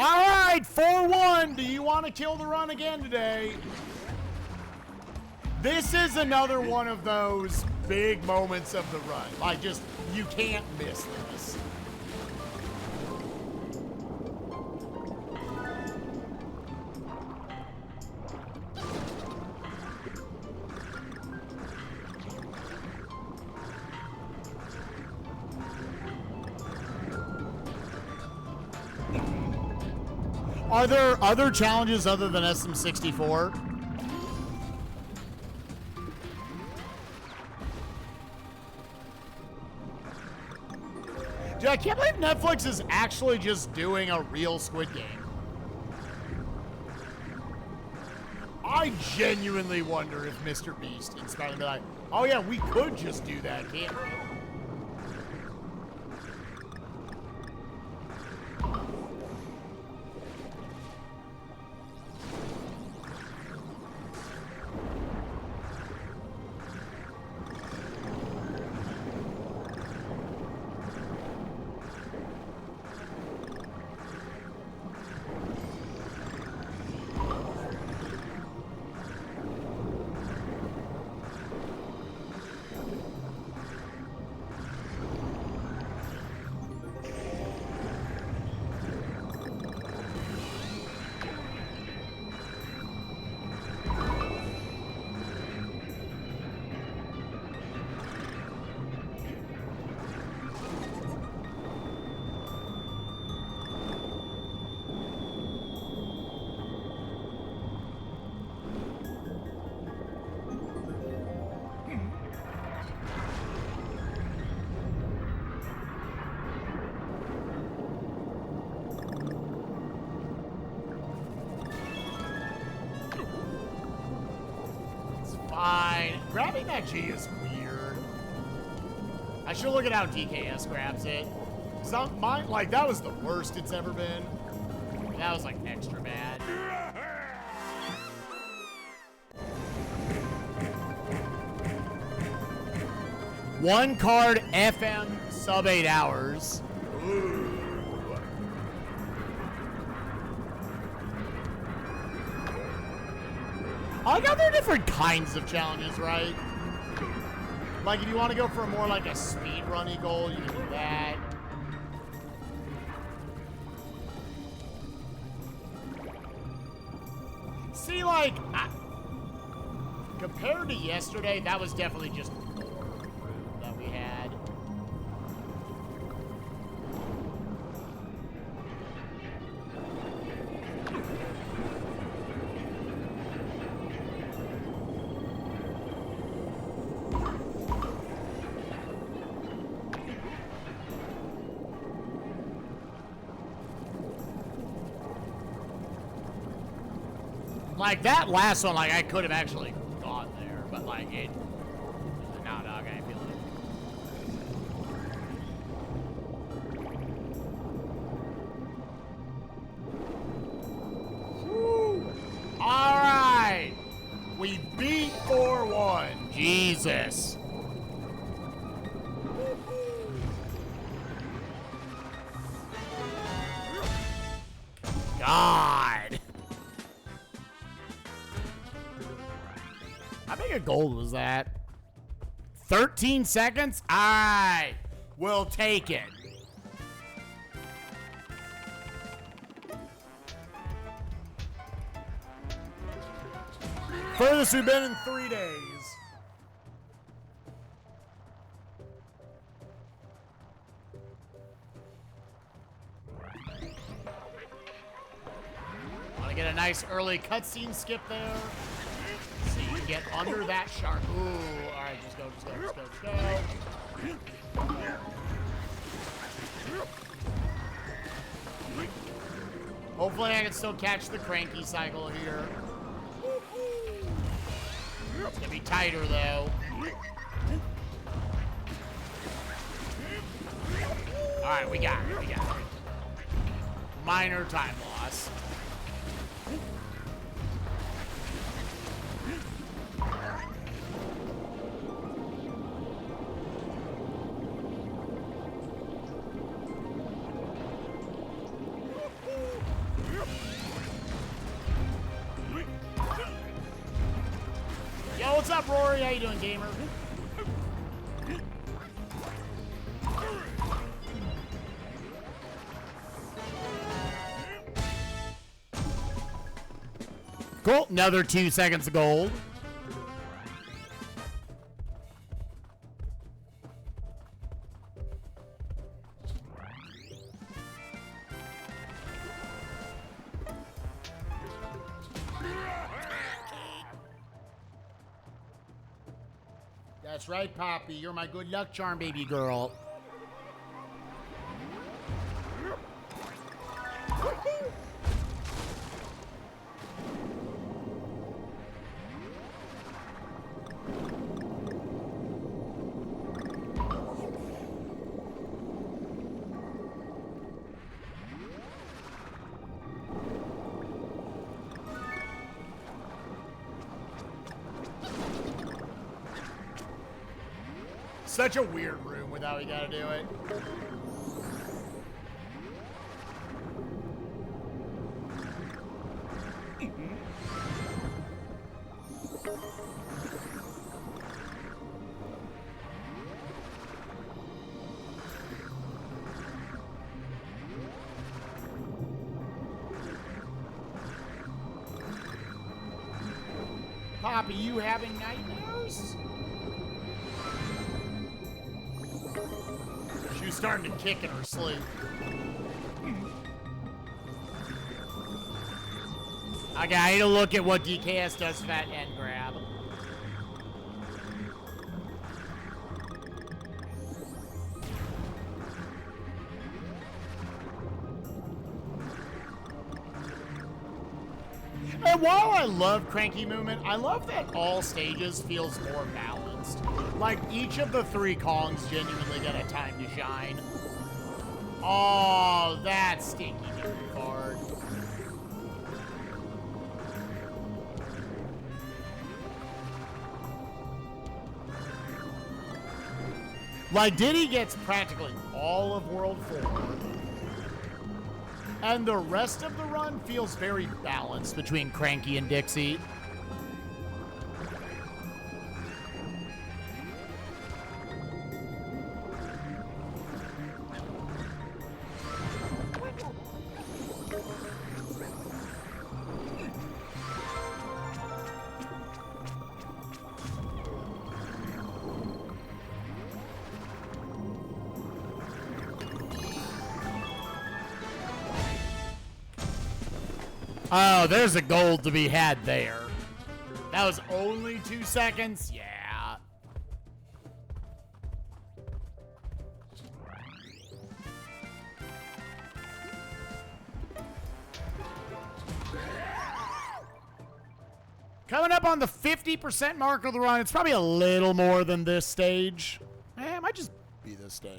All right, 4-1. Do you want to kill the run again today? This is another one of those big moments of the run. Like, just, you can't miss this. Are there other challenges other than SM64? Dude, I can't believe Netflix is actually just doing a real Squid Game. I genuinely wonder if Mr. Beast inspired them to be like, oh yeah, we could just do that, can't we? Fine. Grabbing that G is weird. I should look at how DKS grabs it. Mine, like, that was the worst it's ever been. That was, like, extra bad. One card FM sub 8 hours. Ooh. I like how there are different kinds of challenges, right? Like, if you want to go for more like a speedrun-y goal, you can do that. See, like, compared to yesterday, that was definitely just that we had. Like, that last one, like, I could have actually gone there, but, like, it... No, dog, I feel it. Woo! All right! We beat 4-1. Jesus. God. How big a goal was that? 13 seconds? All right. We'll take it. Furthest we've been in 3 days. Want to get a nice early cutscene skip there. So you get under that shark. Ooh, all right, just go, just go, just go, just go. Hopefully I can still catch the cranky cycle here. It's gonna be tighter though. All right, we got it, we got it. Minor time loss. Yo, what's up, Rory? How you doing, gamer? Cool. Another 2 seconds of gold. That's right, Poppy. You're my good luck charm, baby girl. Such a weird room with how we gotta do it. Poppy, you having nightmares? She was starting to kick in her sleep. Okay, I need to look at what DKS does for that end grab. And while I love Cranky Movement, I love that all stages feels more balanced. Like, each of the 3 Kongs genuinely get a time to shine. Oh, that's stinky dude hard. Like, Diddy gets practically all of World 4. And the rest of the run feels very balanced between Cranky and Dixie. Oh, there's a gold to be had there. That was only 2 seconds? Yeah. Coming up on the 50% mark of the run. It's probably a little more than this stage. It might just be this stage.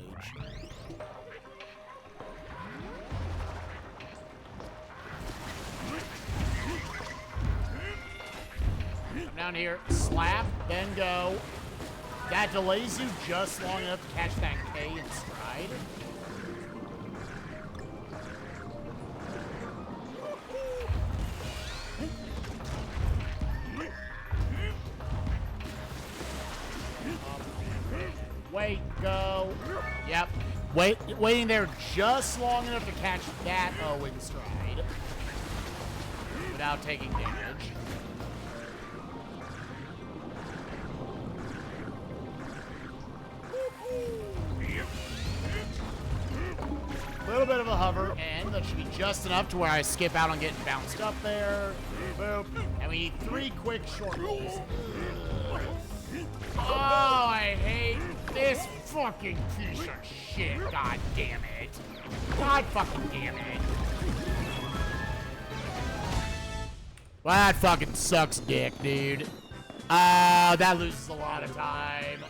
Down here, slap, then go. That delays you just long enough to catch that K in stride. Wait, go. Yep. Waiting there just long enough to catch that O in stride without taking damage. A little bit of a hover, and that should be just enough to where I skip out on getting bounced up there. Boop. And we need 3 quick short rolls. Oh, I hate this fucking piece of shit. God damn it. God fucking damn it. Well, that fucking sucks dick, dude. That loses a lot of time.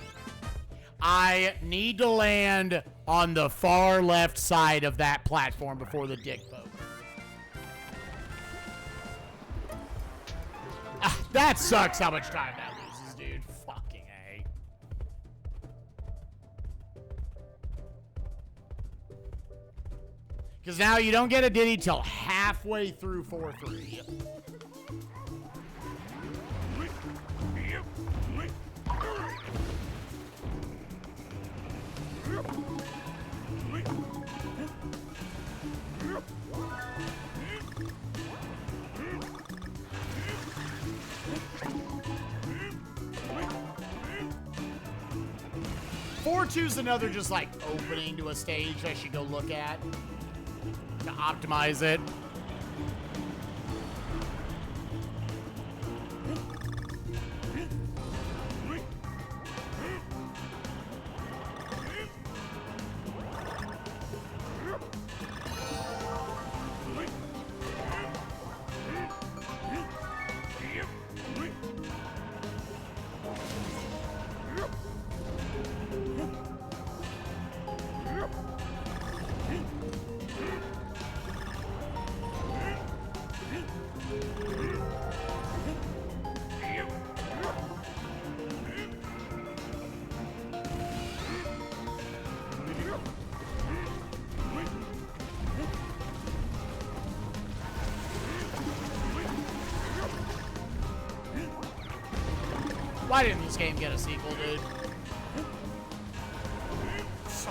I need to land on the far left side of that platform before the dick poker. That sucks how much time that loses, dude. Fucking A. Because now you don't get a Diddy till halfway through 4-3. Four two's another just like opening to a stage I should go look at to optimize it. Why didn't this game get a sequel, dude? So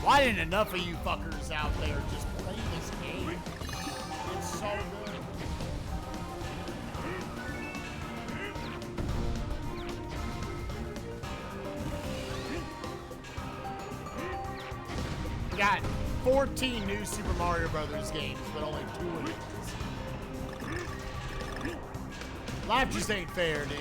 why didn't enough of you fuckers out there just play this game? It's so good. We got 14 new Super Mario Brothers games, but only 2 of these. Life just ain't fair, dude.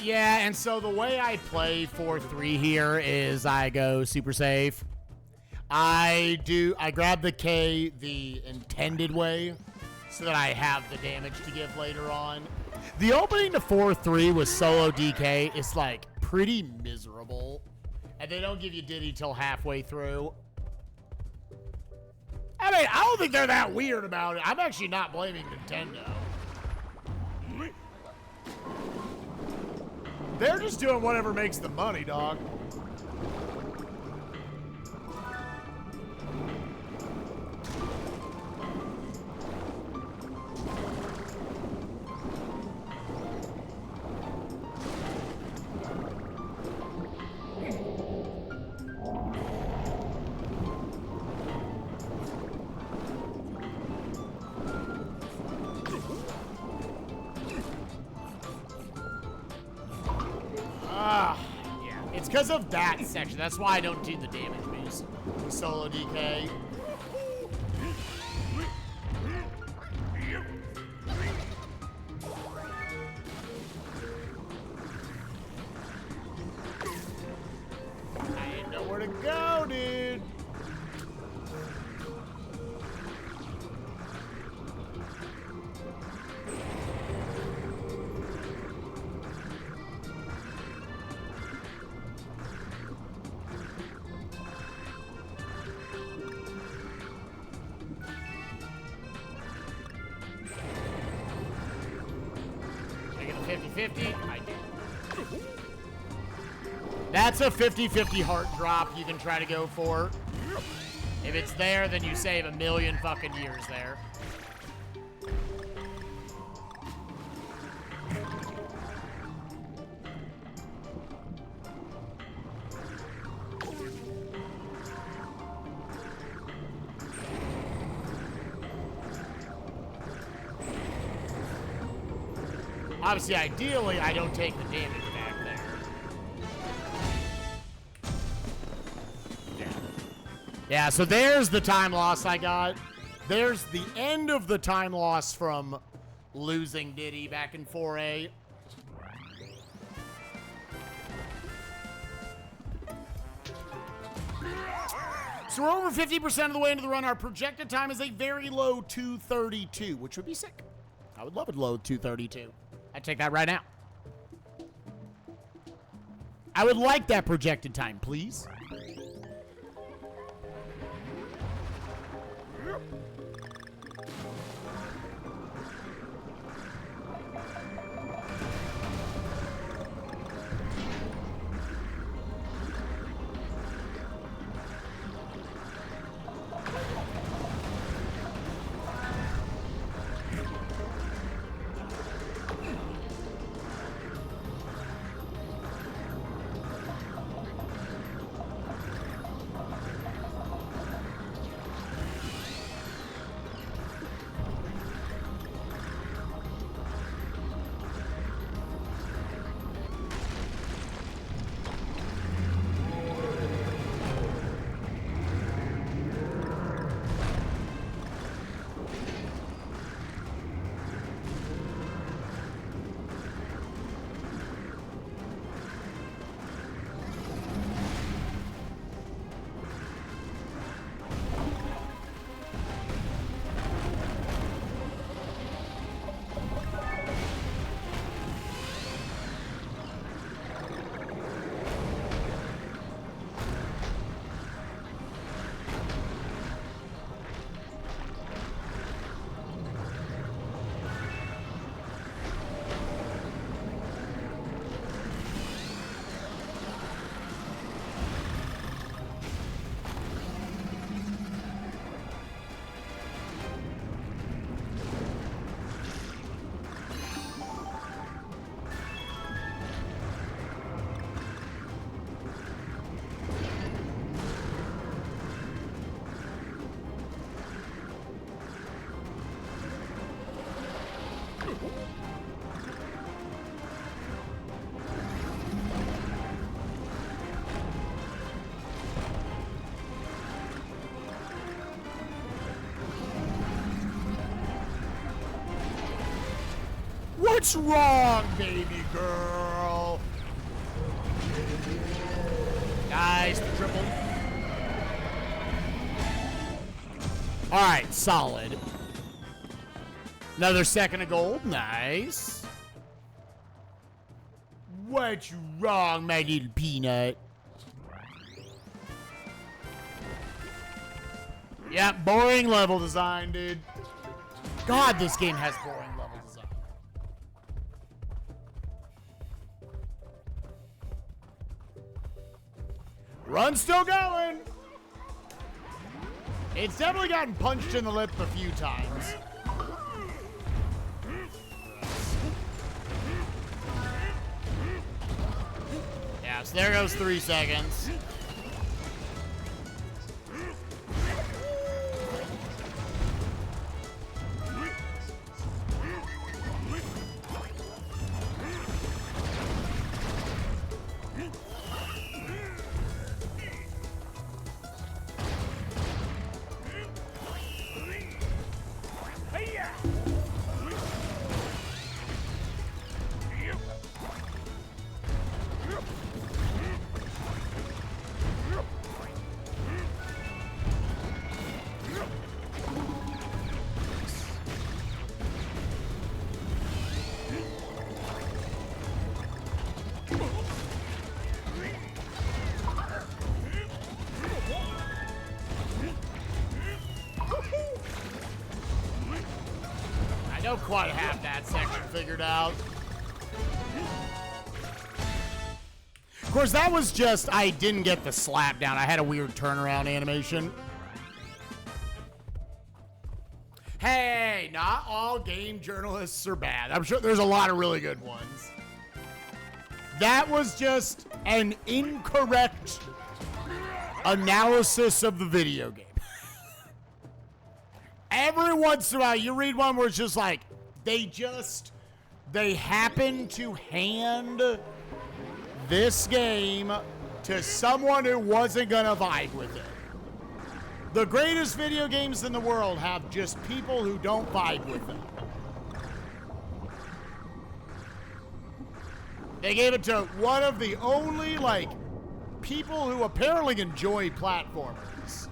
Yeah, and so the way I play 4-3 here is I go super safe. I grab the K the intended way so that I have the damage to give later on. The opening to 4-3 with solo DK is like pretty miserable, and they don't give you Diddy till halfway through. I mean, I don't think they're that weird about it. I'm actually not blaming Nintendo. They're just doing whatever makes the money, dog. It's because of that section. That's why I don't do the damage boost. Solo DK. I didn't know where to go, dude. Taking a 50-50. I did. That's a 50-50 heart drop you can try to go for. If it's there, then you save a million fucking years there. Obviously, ideally, I don't take the damage back there. Yeah, so there's the time loss I got. There's the end of the time loss from losing Diddy back in 4A. So we're over 50% of the way into the run. Our projected time is a very low 2:32, which would be sick. I would love a low 2:32. I'd take that right now. I would like that projected time, please. What's wrong, baby girl? Nice, the triple. All right, solid. Another second of gold. Nice. What's wrong, my little peanut? Yeah, boring level design, dude. God, this game has boring level design. Run's still going. It's definitely gotten punched in the lip a few times. Yeah, so there goes 3 seconds. I don't quite have that section figured out. Of course, that was just, I didn't get the slap down. I had a weird turnaround animation. Hey, not all game journalists are bad. I'm sure there's a lot of really good ones. That was just an incorrect analysis of the video game. Every once in a while, you read one where it's just like, they happen to hand this game to someone who wasn't gonna vibe with it. The greatest video games in the world have just people who don't vibe with them. They gave it to one of the only, people who apparently enjoy platformers.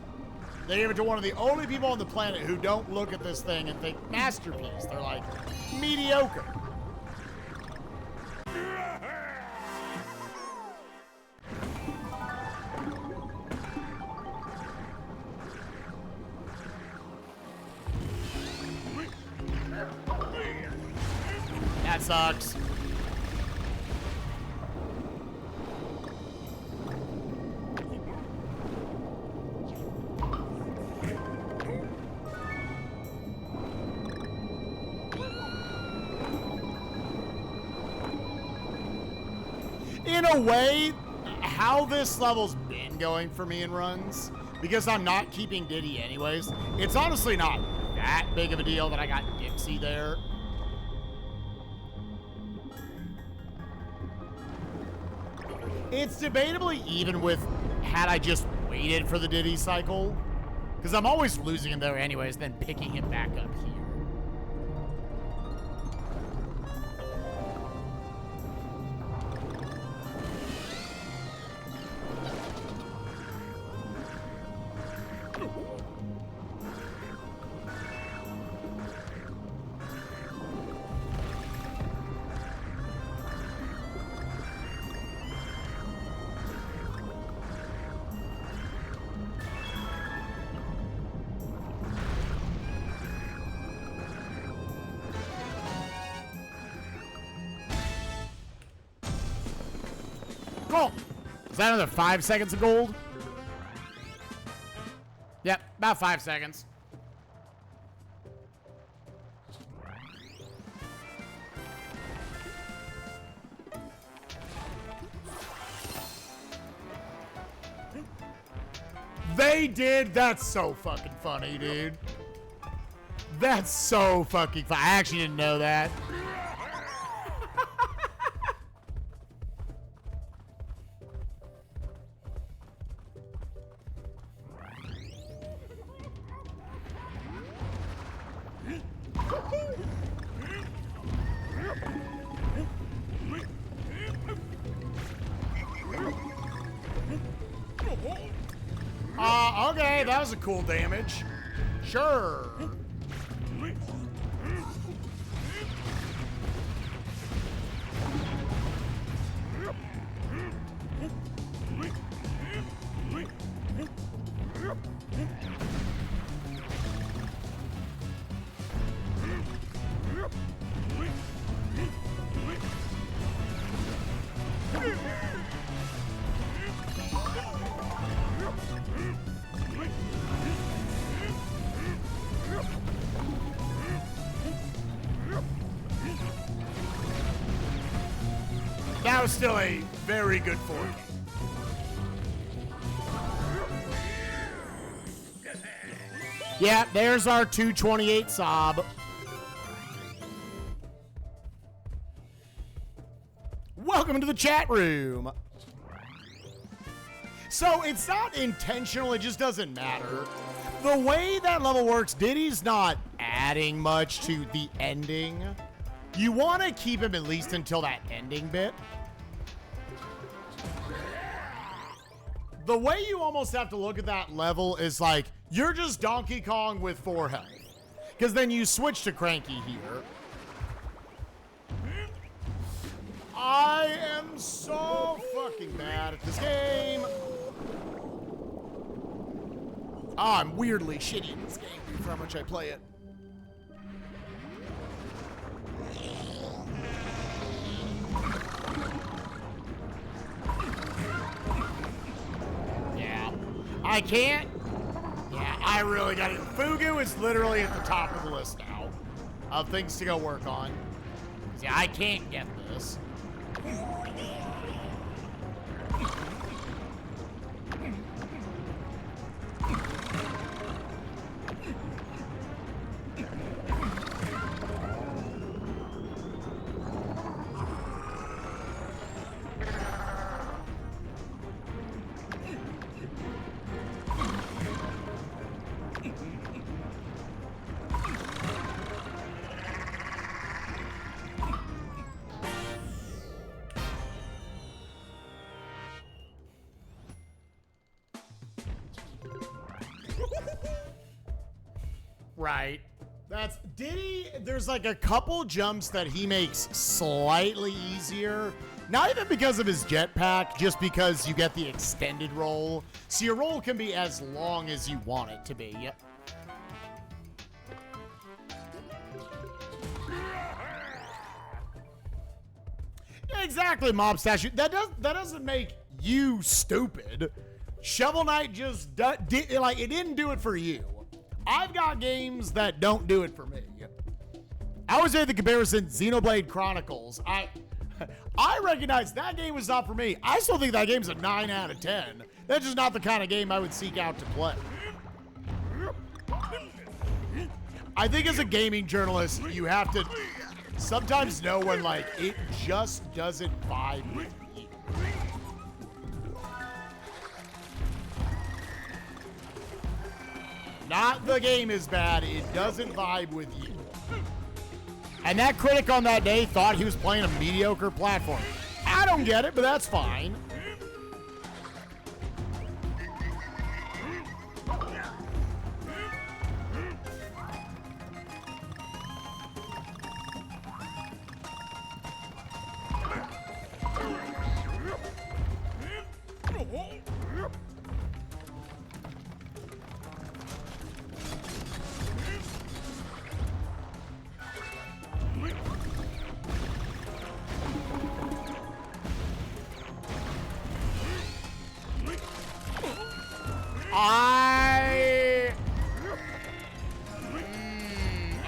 They gave it to one of the only people on the planet who don't look at this thing and think masterpiece. They're like, mediocre. That sucks. In a way, how this level's been going for me in runs, because I'm not keeping Diddy anyways, it's honestly not that big of a deal that I got Dixie there. It's debatably even with had I just waited for the Diddy cycle, because I'm always losing him there anyways, then picking him back up here. Cool. Is that another 5 seconds of gold? Yep, about 5 seconds. They did? That's so fucking funny, dude. That's so fucking funny. I actually didn't know that. Okay, that was a cool damage. Sure. That was still a very good 4K. Yeah, there's our 228 Saab. Welcome to the chat room. So it's not intentional, it just doesn't matter. The way that level works, Diddy's not adding much to the ending. You want to keep him at least until that ending bit. The way you almost have to look at that level is like, you're just Donkey Kong with 4 health. Because then you switch to Cranky here. I am so fucking bad at this game. Oh, I'm weirdly shitty in this game for how much I play it. Yeah. I can't. Yeah, I really got it. Fugu is literally at the top of the list now of things to go work on. Yeah, I can't get this. Right. That's Diddy. There's like a couple jumps that he makes slightly easier. Not even because of his jetpack, just because you get the extended roll. So your roll can be as long as you want it to be. Yep. Yeah, exactly, Mob Statue. That doesn't make you stupid. Shovel Knight just it didn't do it for you. I've got games that don't do it for me. I always made the comparison Xenoblade Chronicles. I recognize that game was not for me. I still think that game's a 9 out of 10. That's just not the kind of game I would seek out to play. I think as a gaming journalist, you have to sometimes know when like it just doesn't vibe with you. Not the game is bad, it doesn't vibe with you. And that critic on that day thought he was playing a mediocre platform. I don't get it, but that's fine.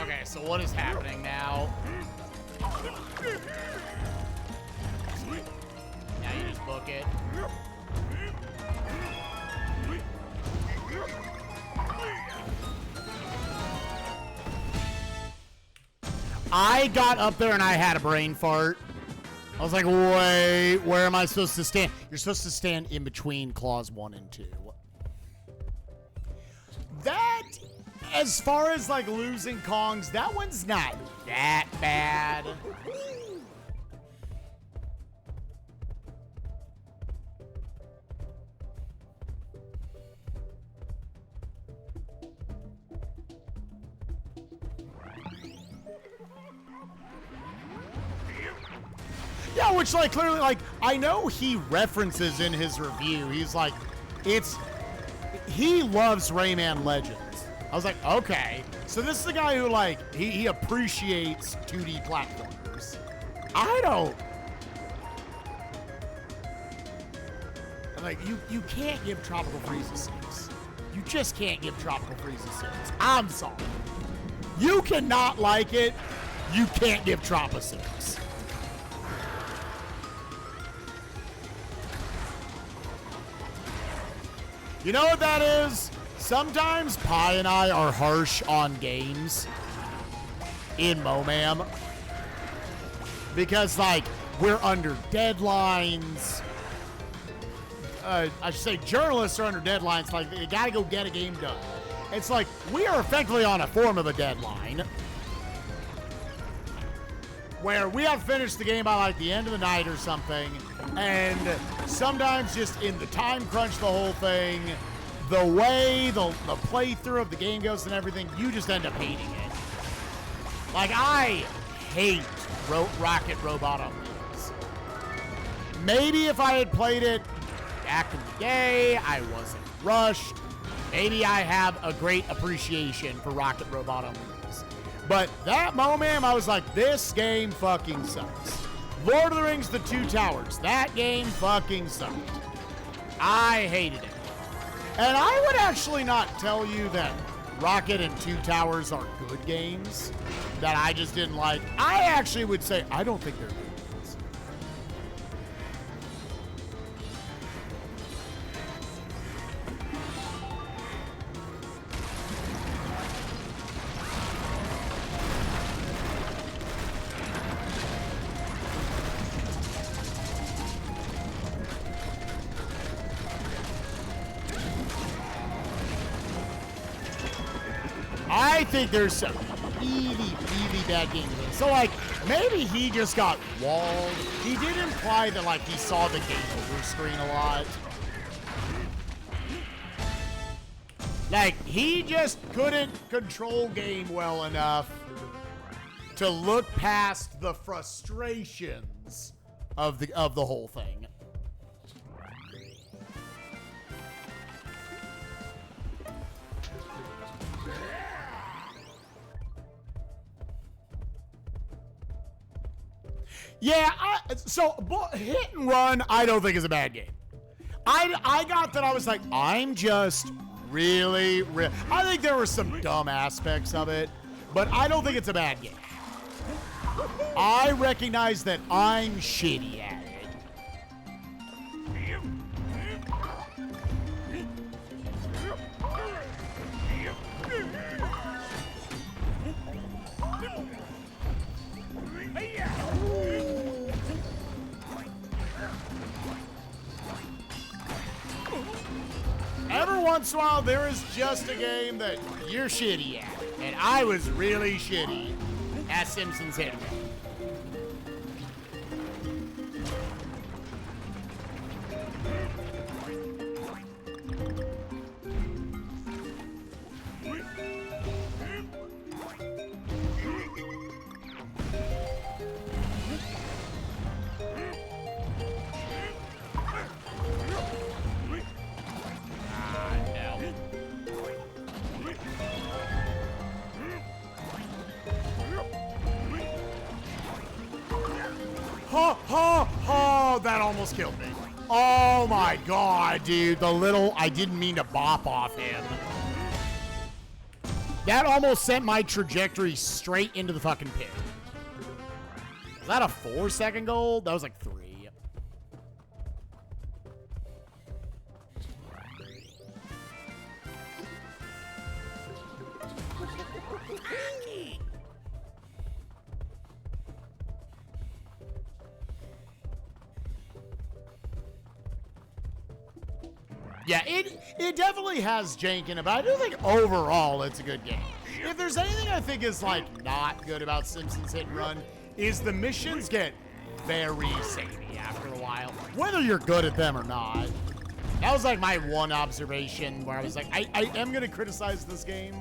Okay, so what is happening now? Now you just book it. I got up there and I had a brain fart. I was like, wait, where am I supposed to stand? You're supposed to stand in between claws 1 and 2. That, as far as like losing Kongs, that one's not that bad. Yeah, which, like, clearly, like, I know he references in his review, he's like, he loves Rayman Legends. I was like, okay. So this is the guy who, like, he appreciates 2D platformers. I don't. Like, you can't give Tropical Freeze a 6. You just can't give Tropical Freeze a 6. I'm sorry. You cannot like it. You can't give Trop a 6. You know what that is? Sometimes Pi and I are harsh on games in MoMAM because, like, we're under deadlines. I should say journalists are under deadlines. Like, you gotta go get a game done. It's like, we are effectively on a form of a deadline where we have to finish the game by, like, the end of the night or something. And sometimes just in the time crunch, the whole thing, the way the playthrough of the game goes and everything, you just end up hating it. Like, I hate Rocket Robot on Wheels. Maybe if I had played it back in the day, I wasn't rushed, maybe I have a great appreciation for Rocket Robot on Wheels. But that moment, I was like, this game fucking sucks. Lord of the Rings, The Two Towers, that game fucking sucked. I hated it. And I would actually not tell you that Rocket and Two Towers are good games that I just didn't like. I actually would say I don't think they're good games. I think there's some really bad games. So, like, maybe he just got walled. He did imply that, like, he saw the game over screen a lot. Like, he just couldn't control game well enough to look past the frustrations of the whole thing. Yeah, so Hit and Run, I don't think is a bad game. I got that. I was like, I'm just really, I think there were some dumb aspects of it, but I don't think it's a bad game. I recognize that I'm shitty at it. Every once in a while, there is just a game that you're shitty at. And I was really shitty at Simpsons Hit and Run. That almost killed me. Oh my god, dude. I didn't mean to bop off him. That almost sent my trajectory straight into the fucking pit. Is that a 4-second goal? That was like 3. Yeah, it definitely has jank in it, but I do think overall it's a good game. If there's anything I think is, like, not good about Simpsons Hit and Run, is the missions get very samey after a while, whether you're good at them or not. That was, like, my one observation where I was like, I am going to criticize this game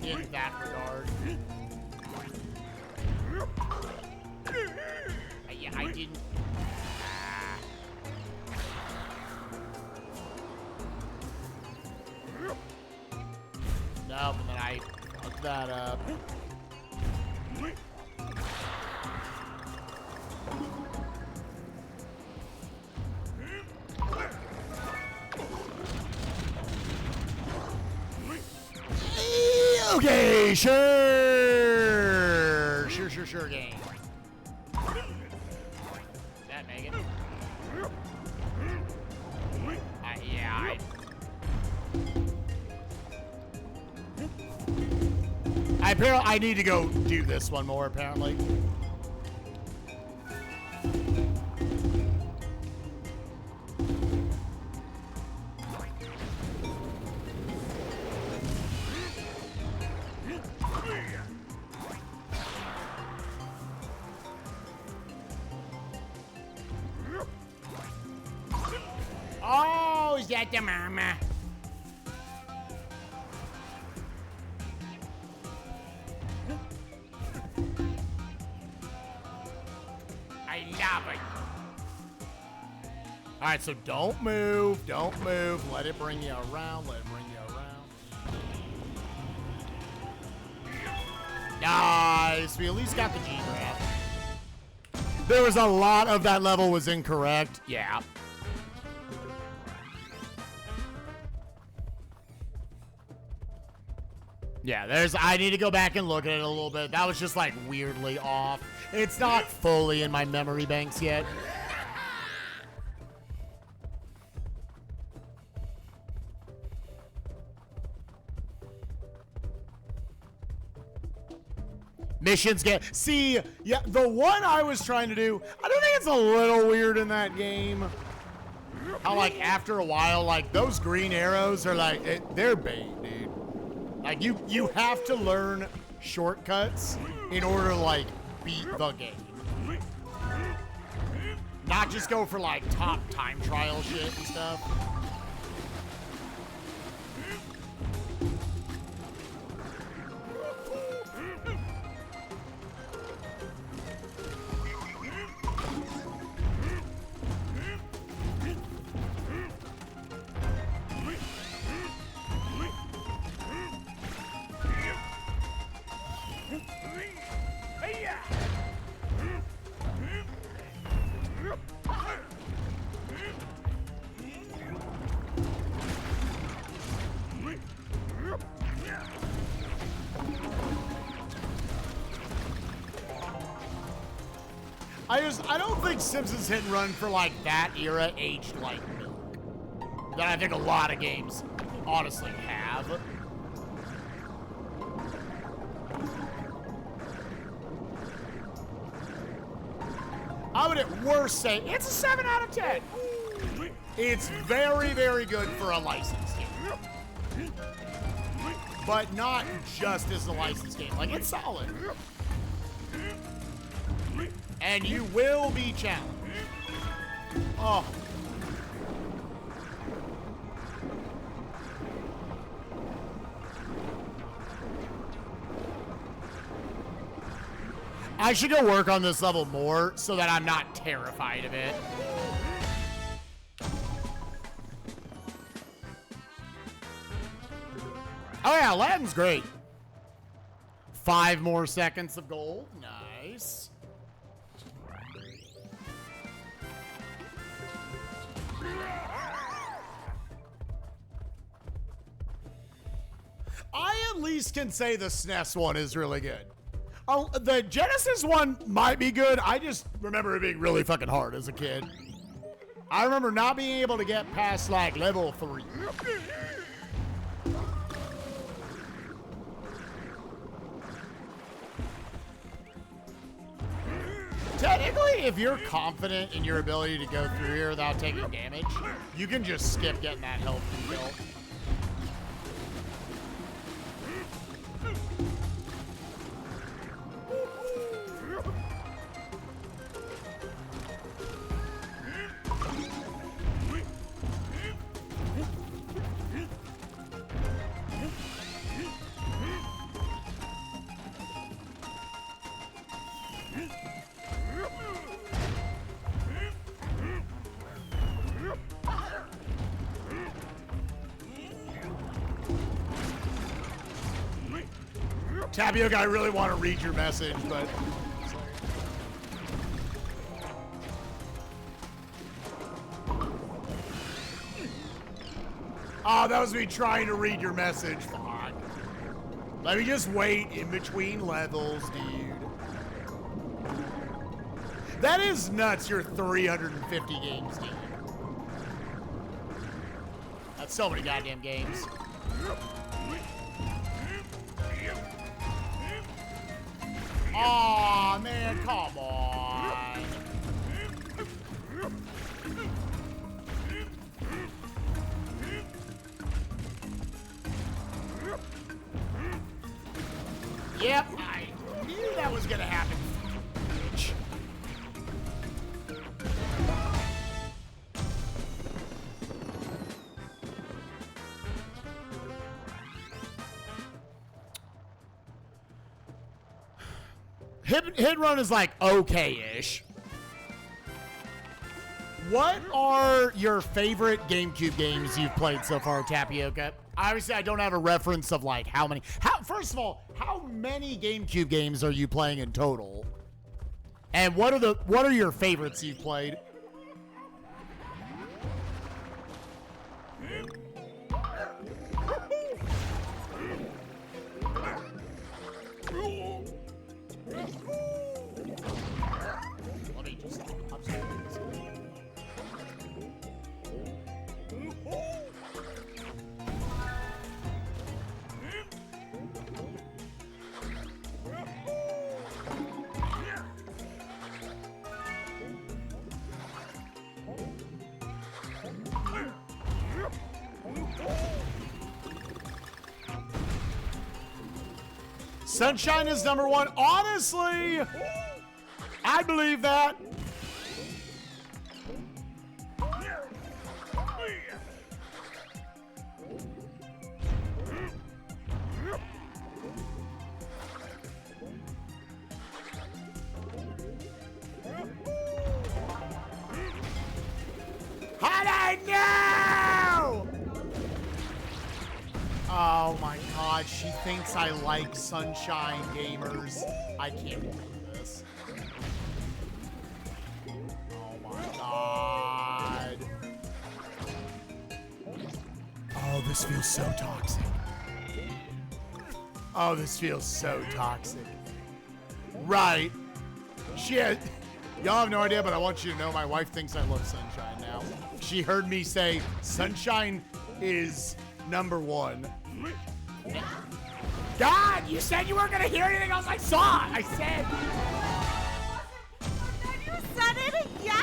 in that regard. that up. Okay, sure. Sure, game. Did that make it? Yeah, I need to go do this one more, apparently. Oh, is that the mama? I love it. All right, so don't move. Let it bring you around. Nice. We at least got the G-grab. There was a lot of that level was incorrect. Yeah. Yeah, I need to go back and look at it a little bit. That was just like weirdly off. It's not fully in my memory banks yet. Missions see, yeah, the one I was trying to do, I don't think it's a little weird in that game. How like after a while, like those green arrows are like, they're bait, dude. Like you have to learn shortcuts in order to like beat the game. Not just go for like top time trial shit and stuff. I don't think Simpsons Hit and Run for like that era aged like milk. That I think a lot of games honestly have. I would at worst say it's a 7 out of 10. It's very, very good for a licensed game. But not just as a licensed game. Like, it's solid. And you will be challenged. Oh. I should go work on this level more so that I'm not terrified of it. Oh yeah, Aladdin's great. 5 more seconds of gold. Nice. I at least can say the SNES one is really good. Oh, the Genesis one might be good. I just remember it being really fucking hard as a kid. I remember not being able to get past like level 3. Technically, if you're confident in your ability to go through here without taking damage, you can just skip getting that health rebuilt. Tapioca, I really want to read your message, but... Oh, that was me trying to read your message. Fuck. Let me just wait in between levels, dude. That is nuts, you're 350 games deep. That's so many goddamn games. Aw, man, come on. Yep, I knew that was gonna happen. Hit and Run is like okay-ish. What are your favorite GameCube games you've played so far, Tapioca? Obviously, I don't have a reference of like how many. First of all, how many GameCube games are you playing in total? And what are your favorites you've played? Let me just Sunshine is number one. Honestly, I believe that. How'd I know? Oh my God, she thinks I like Sunshine gamers. I can't believe this. Oh my God. Oh, this feels so toxic. Oh, this feels so toxic. Right. Shit. Y'all have no idea, but I want you to know my wife thinks I love Sunshine now. She heard me say Sunshine is number one. God, you said you weren't gonna hear anything else I saw. I said.
Then you said it again.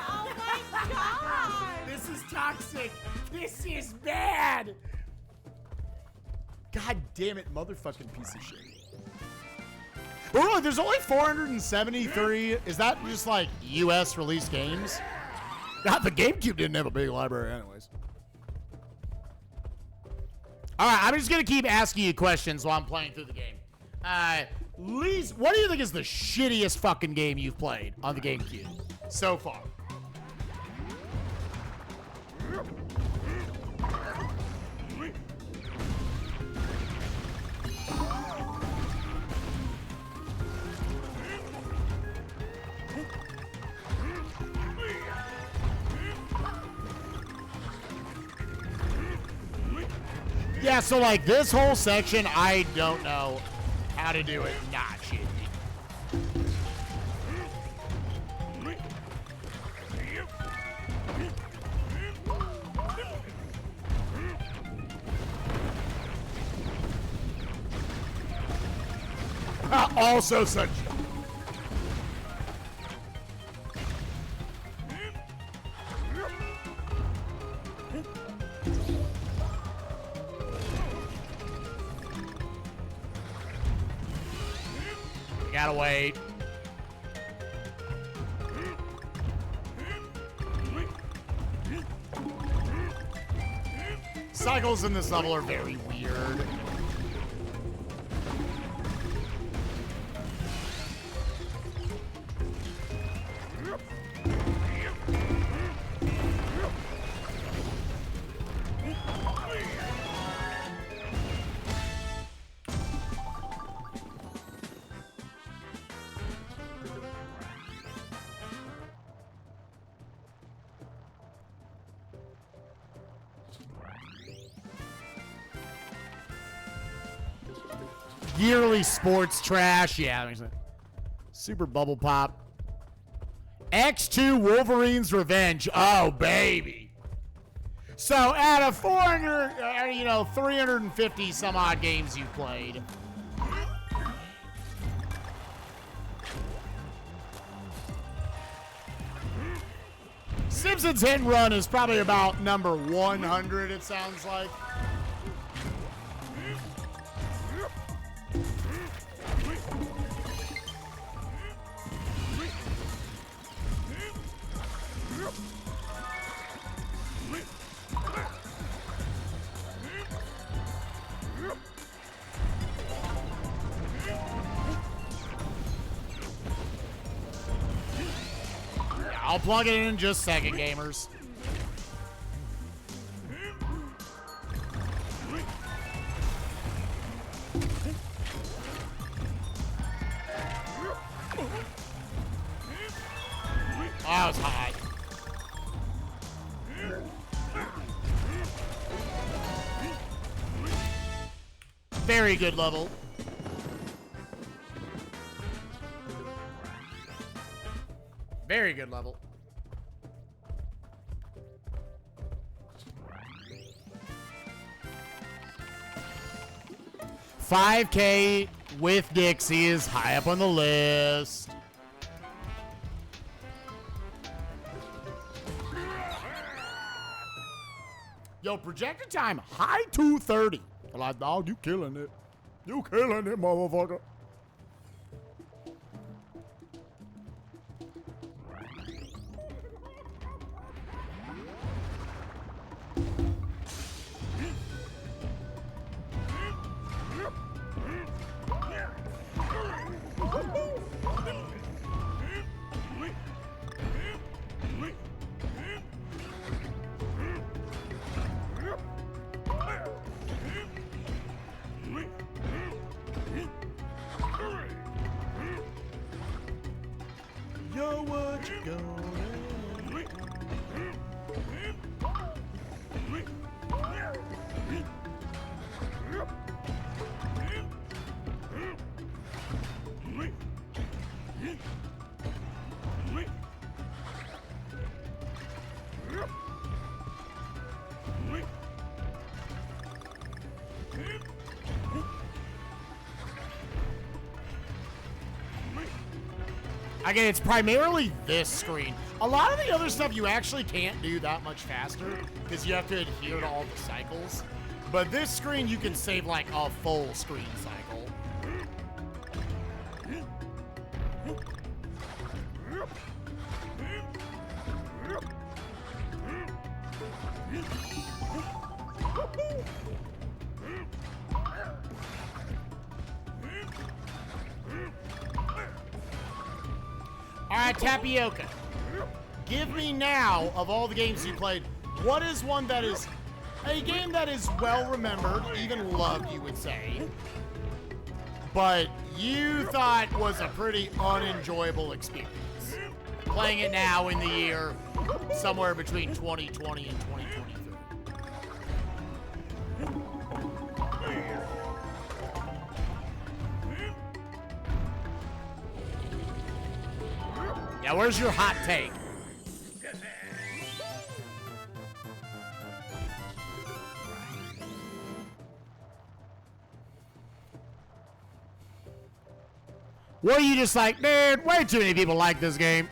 Oh my God.
This is toxic. This is bad. God damn it, motherfucking piece of shit. But really, there's only 473. Is that just like US released games? God, the GameCube didn't have a big library anyways. All right, I'm just going to keep asking you questions while I'm playing through the game. Lise, what do you think is the shittiest fucking game you've played on the GameCube so far? Yeah, so like this whole section, I don't know how to do it. Not shit. Also such. Gotta wait. Cycles in this level are very weird. Yearly sports trash. Yeah, that makes sense. Super Bubble Pop. X2 Wolverine's Revenge. Oh, baby. So out of 350 some odd games you played, Simpsons Hit and Run is probably about number 100, it sounds like. I'll plug it in just a second, gamers. Oh, that was hot. Very good level. Very good level. $5K with Dixie is high up on the list. Yo, projected time, high 230. I'm like, dog, you killing it. You killing it, motherfucker. Yo, what you gonna Again, it's primarily this screen. A lot of the other stuff you actually can't do that much faster because you have to adhere to all the cycles. But this screen, you can save like a full screen cycle. All right, Tapioca. Give me now, of all the games you played, what is one that is a game that is well remembered, even loved, you would say, but you thought was a pretty unenjoyable experience? Playing it now in the year somewhere between 2020 and 2023. Yeah, where's your hot take? What are you just like, dude, way too many people like this game?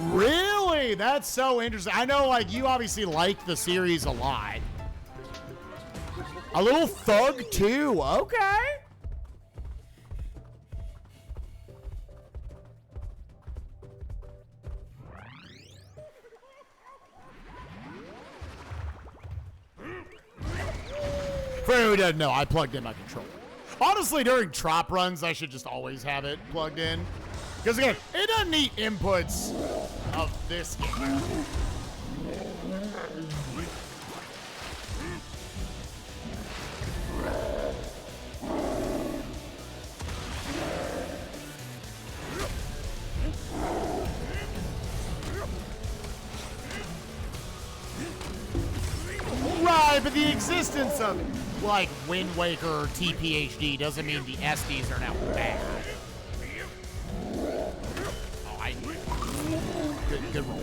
Really? That's so interesting. I know, like, you obviously like the series a lot. A little Thug too, okay. For anyone who doesn't know, I plugged in my controller. Honestly, during trop runs, I should just always have it plugged in. Because again, it doesn't need inputs of this game. Right, but the existence of it. like Wind Waker or TPHD doesn't mean the SDs are now bad. Oh, good roll.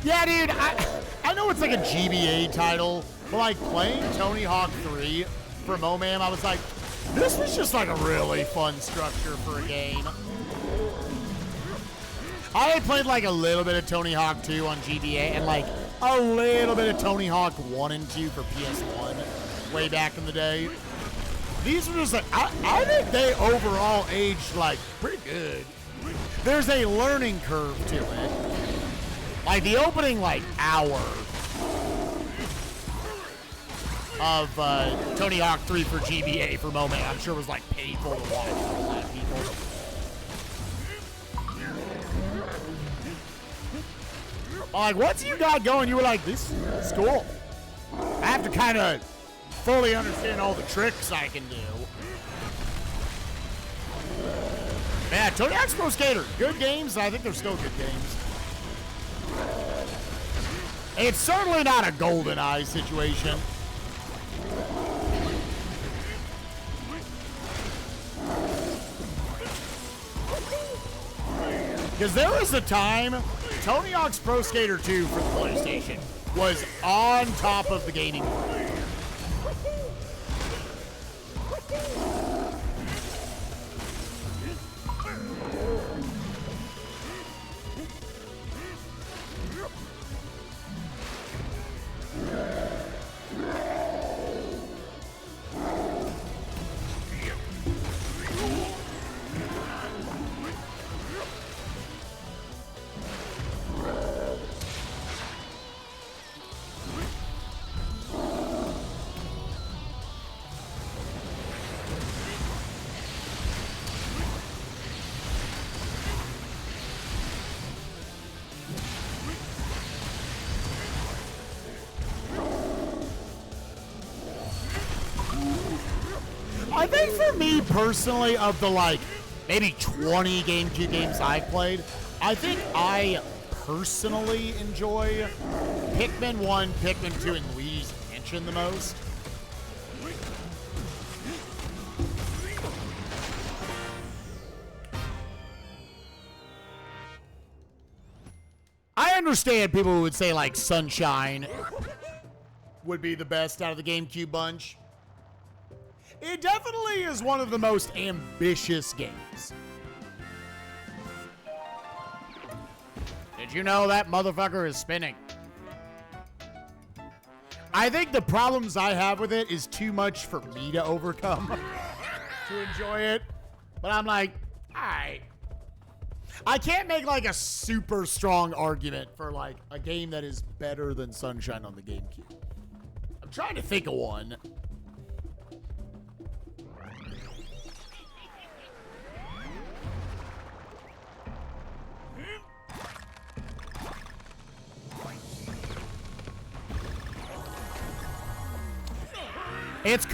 Yeah, dude, I know it's like a GBA title, but like playing Tony Hawk 3 for MoMAM, I was like, this was just like a really fun structure for a game. I had played like a little bit of Tony Hawk 2 on GBA and like a little bit of Tony Hawk 1 and 2 for PS1 way back in the day. These were just like, I think they overall aged like pretty good. There's a learning curve to it. Like the opening like hour of Tony Hawk 3 for GBA for MoMA, I'm sure was like painful to watch for a lot of people. Like once you got going, you were like, this is cool. I have to kind of fully understand all the tricks I can do. Yeah, Tony Hawk's Pro Skater, good games. I think they're still good games. It's certainly not a GoldenEye situation. Because there was a time Tony Hawk's Pro Skater 2 for the PlayStation was on top of the gaming world. I think for me personally, of the like maybe 20 GameCube games I've played, I think I personally enjoy Pikmin 1, Pikmin 2, and Luigi's Mansion the most. I understand people who would say like Sunshine would be the best out of the GameCube bunch. It definitely is one of the most ambitious games. Did you know that motherfucker is spinning? I think the problems I have with it is too much for me to overcome to enjoy it. But I'm like, alright. I can't make like a super strong argument for like a game that is better than Sunshine on the GameCube. I'm trying to think of one.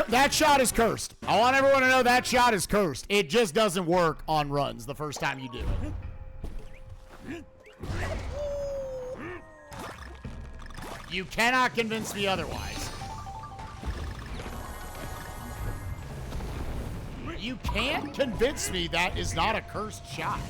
That shot is cursed. I want everyone to know that shot is cursed. It just doesn't work on runs the first time you do it. You cannot convince me otherwise. You can't convince me that is not a cursed shot.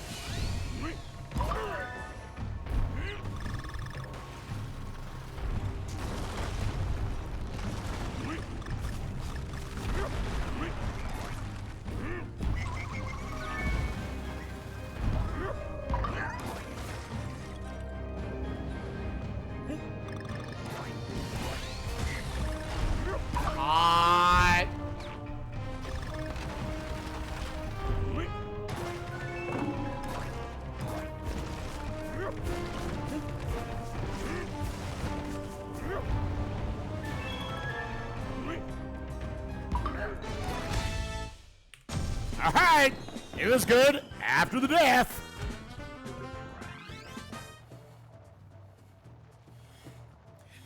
Alright, it was good after the death.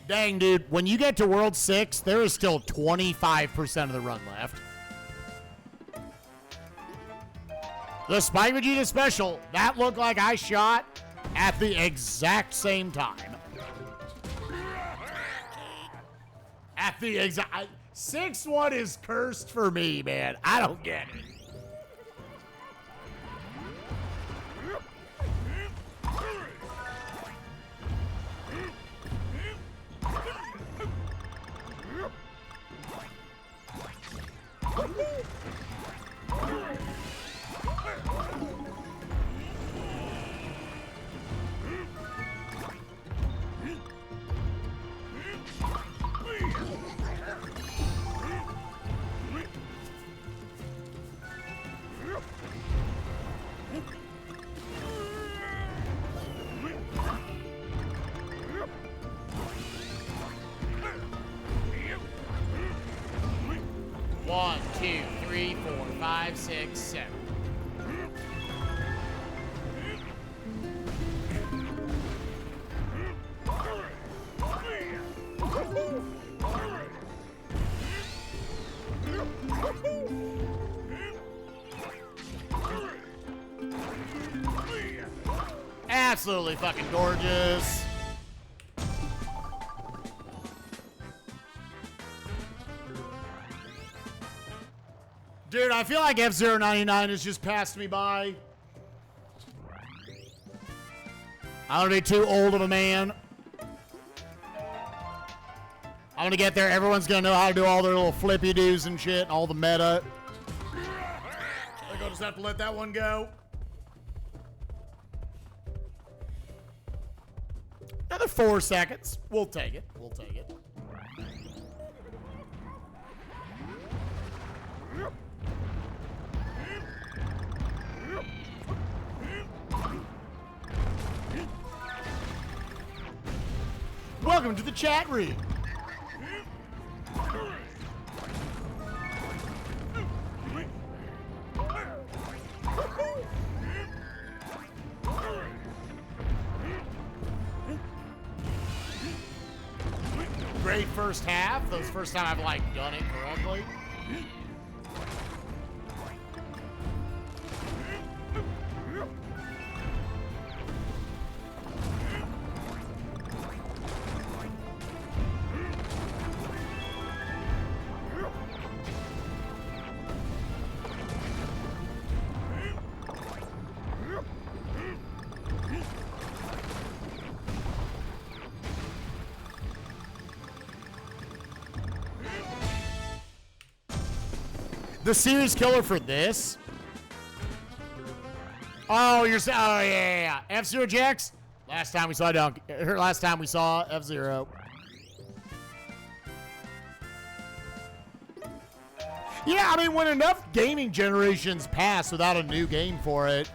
Dang, dude, when you get to World 6, there is still 25% of the run left. The Spike Vegeta special, that looked like I shot at the exact same time. At the exact 6-1 is cursed for me, man. I don't get it. One, two, three, four, five, six, seven. Absolutely fucking gorgeous. Dude, I feel like F-Zero 99 has just passed me by. I'm gonna be too old of a man. I'm gonna get there, everyone's gonna know how to do all their little flippy doos and shit, all the meta. I think I'll just have to let that one go. Another 4 seconds. We'll take it. We'll take it. Welcome to the chat room. Great first half. Those first time I've like done it correctly. The series killer for this? Oh, you're saying? Oh yeah. F-Zero Jax. Last time we saw F-Zero. Yeah, I mean, when enough gaming generations pass without a new game for it,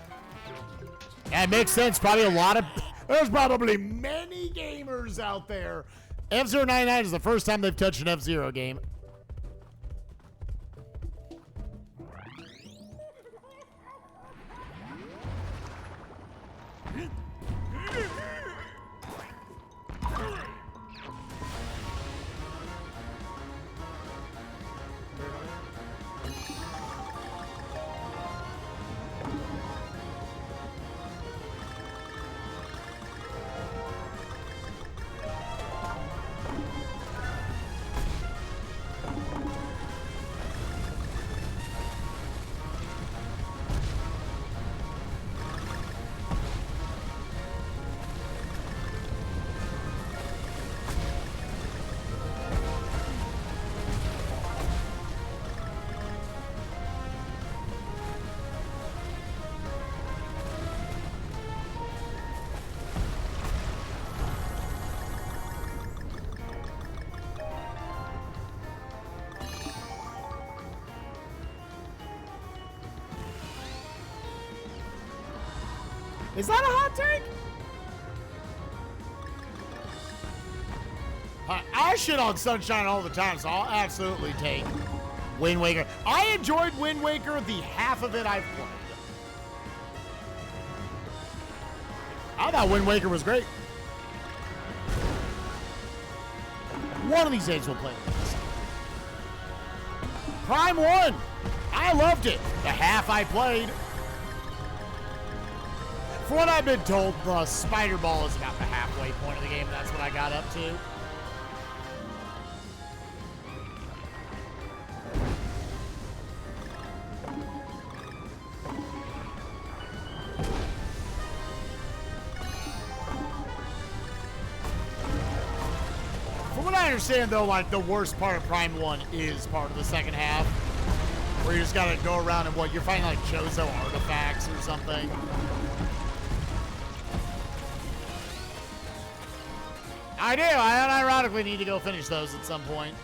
yeah, it makes sense. There's probably many gamers out there. F-Zero 99 is the first time they've touched an F-Zero game. Is that a hot take? I shit on Sunshine all the time, so I'll absolutely take Wind Waker. I enjoyed Wind Waker the half of it I've played. I thought Wind Waker was great. One of these days we'll play this. Prime 1. I loved it. The half I played. For what I've been told, the Spider Ball is about the halfway point of the game. That's what I got up to. understand, though, like, the worst part of Prime 1 is part of the second half. Where you just gotta go around and what, you're finding, like, Chozo artifacts or something. I do. I unironically need to go finish those at some point.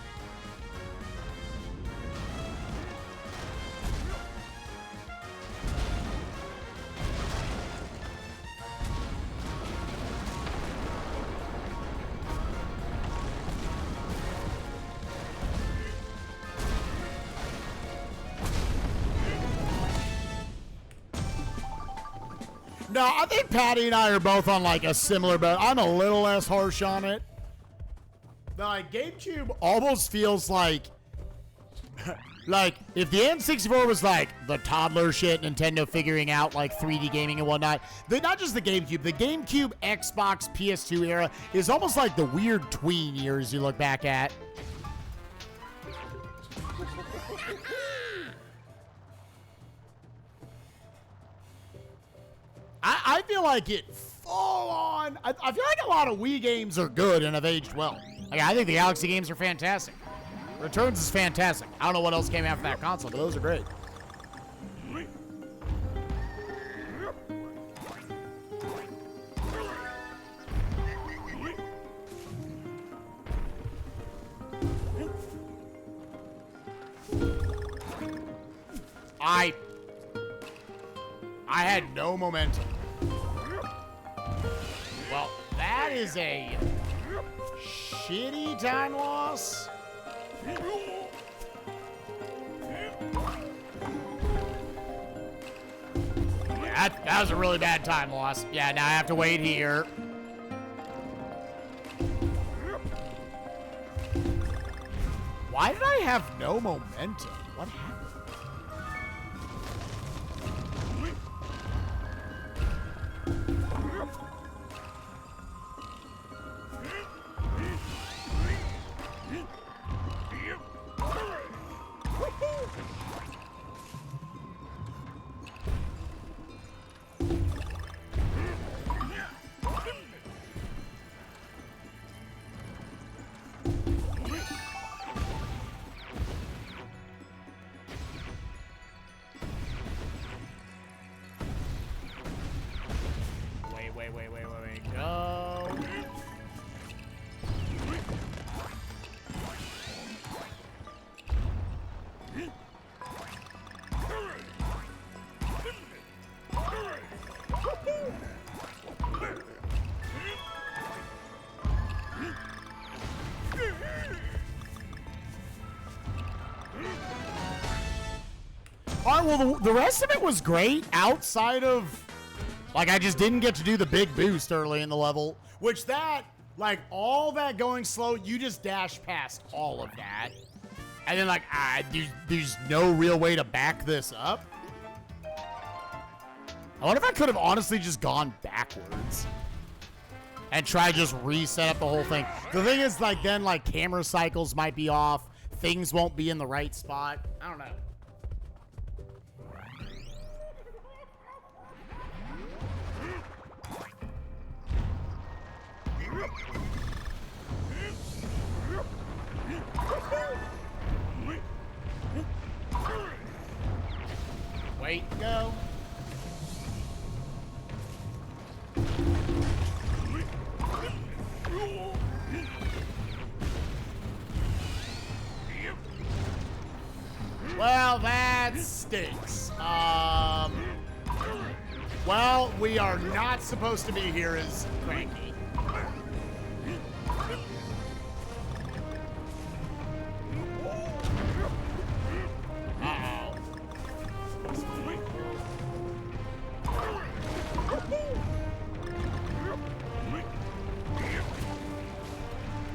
No, I think Patty and I are both on like a similar boat. I'm a little less harsh on it. But like GameCube almost feels like like if the N64 was like the toddler shit, Nintendo figuring out like 3D gaming and whatnot, not just the GameCube, Xbox, PS2 era is almost like the weird tween years you look back at. I feel like it full on. I feel like a lot of Wii games are good and have aged well. Like, I think the Galaxy games are fantastic. Returns is fantastic. I don't know what else came after that console, but those are great. I had no momentum. Well, that is a shitty time loss. Yeah, that was a really bad time loss. Yeah, now I have to wait here. Why did I have no momentum? What happened? Wait, go. All right, well, the rest of it was great outside of, like, I just didn't get to do the big boost early in the level, which that, like, all that going slow, you just dash past all of that. And then, like, there's no real way to back this up. I wonder if I could have honestly just gone backwards and try just reset up the whole thing. The thing is, like, then, like, camera cycles might be off. Things won't be in the right spot. I don't know. Wait, go. Well, that stinks. Well, we are not supposed to be here as Cranky. Uh-oh.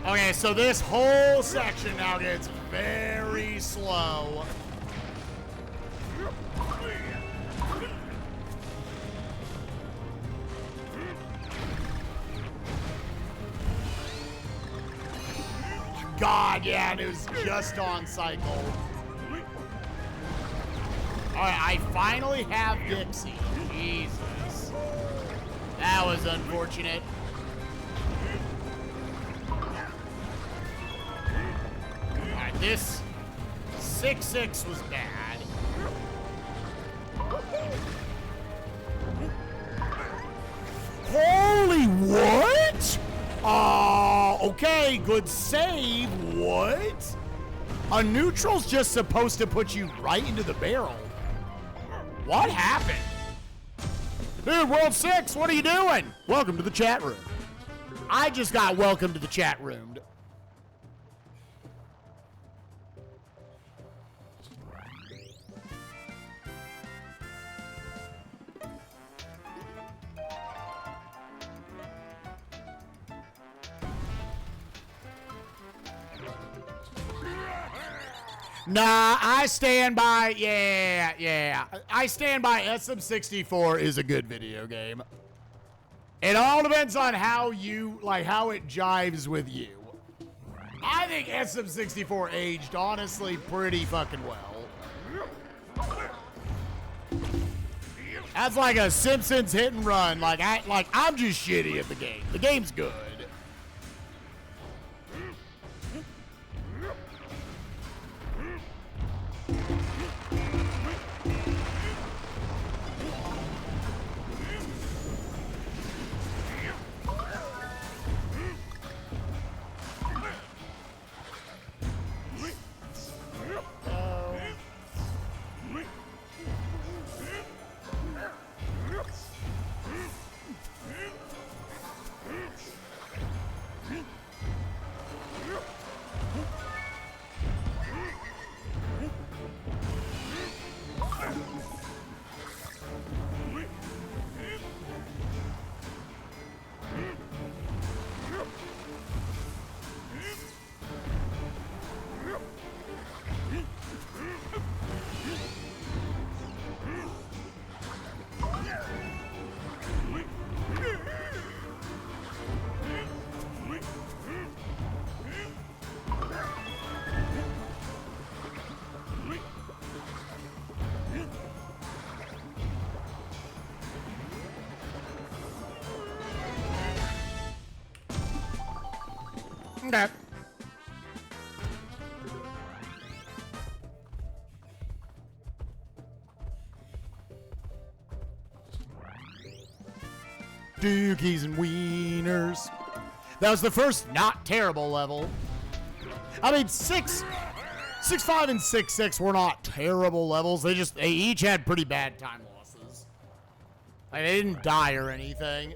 Okay, so this whole section now gets very slow. God, yeah, and it was just on cycle. Alright, I finally have Dixie. Jesus. That was unfortunate. This 6-6 was bad. Holy what? Okay, good save. What? A neutral's just supposed to put you right into the barrel. What happened? Dude, World 6, what are you doing? Welcome to the chat room. I just got welcome to the chat room. Nah, I stand by, yeah. I stand by SM64 is a good video game. It all depends on how you, like, how it jives with you. I think SM64 aged, honestly, pretty fucking well. That's like a Simpsons Hit and Run. I'm just shitty at the game. The game's good. Okay. Dookies and wieners. That was the first not terrible level. I mean, 6, 5, and 6 were not terrible levels. They each had pretty bad time losses. Like, they didn't die or anything.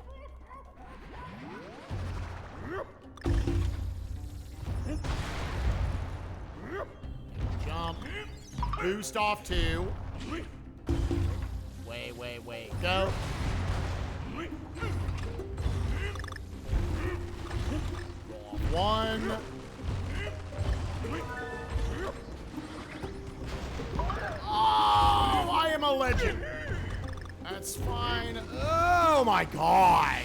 Jump. Boost off 2. Wait. Go. Roll off 1. Oh, I am a legend. That's fine. Oh my god.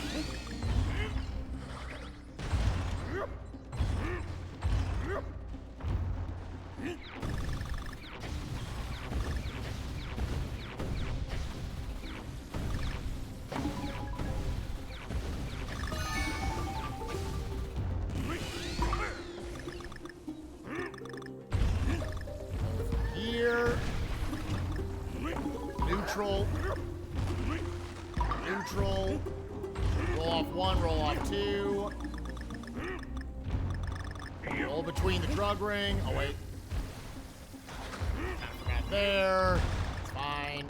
Here. Neutral. Roll off 1, roll off 2. Roll between the drug ring. Oh, wait. I forgot there. It's fine.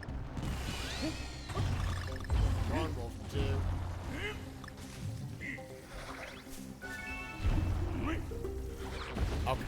1, roll for 2. Okay.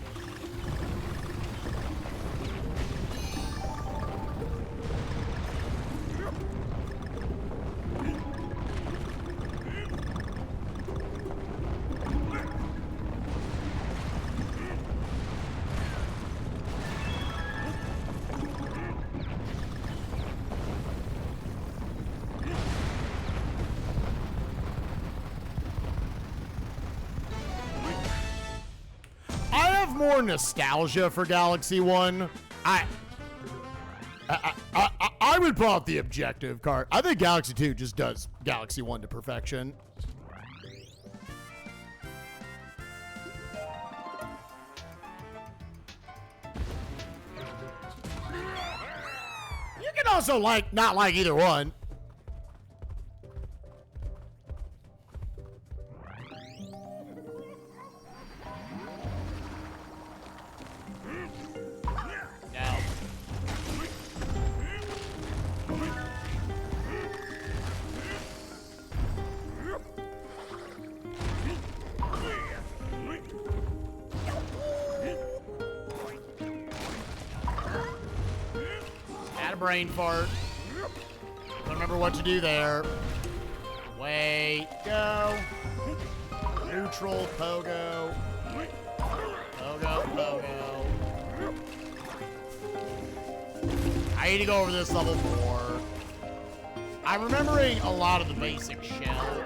More nostalgia for Galaxy 1. I would pull out the objective card. I think Galaxy 2 just does Galaxy 1 to perfection. You can also not like either one. Brain fart. Don't remember what to do there. Wait, go. Neutral, pogo. Pogo, pogo. I need to go over this level more. I'm remembering a lot of the basic shell.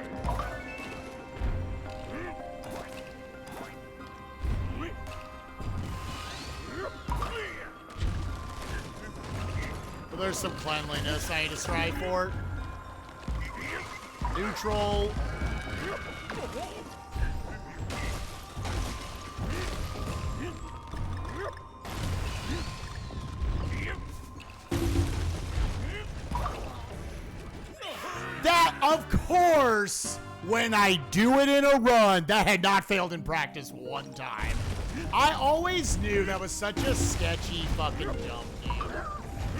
But there's some cleanliness I need to strive for. Neutral. That, of course, when I do it in a run, that had not failed in practice one time. I always knew that was such a sketchy fucking jump, dude.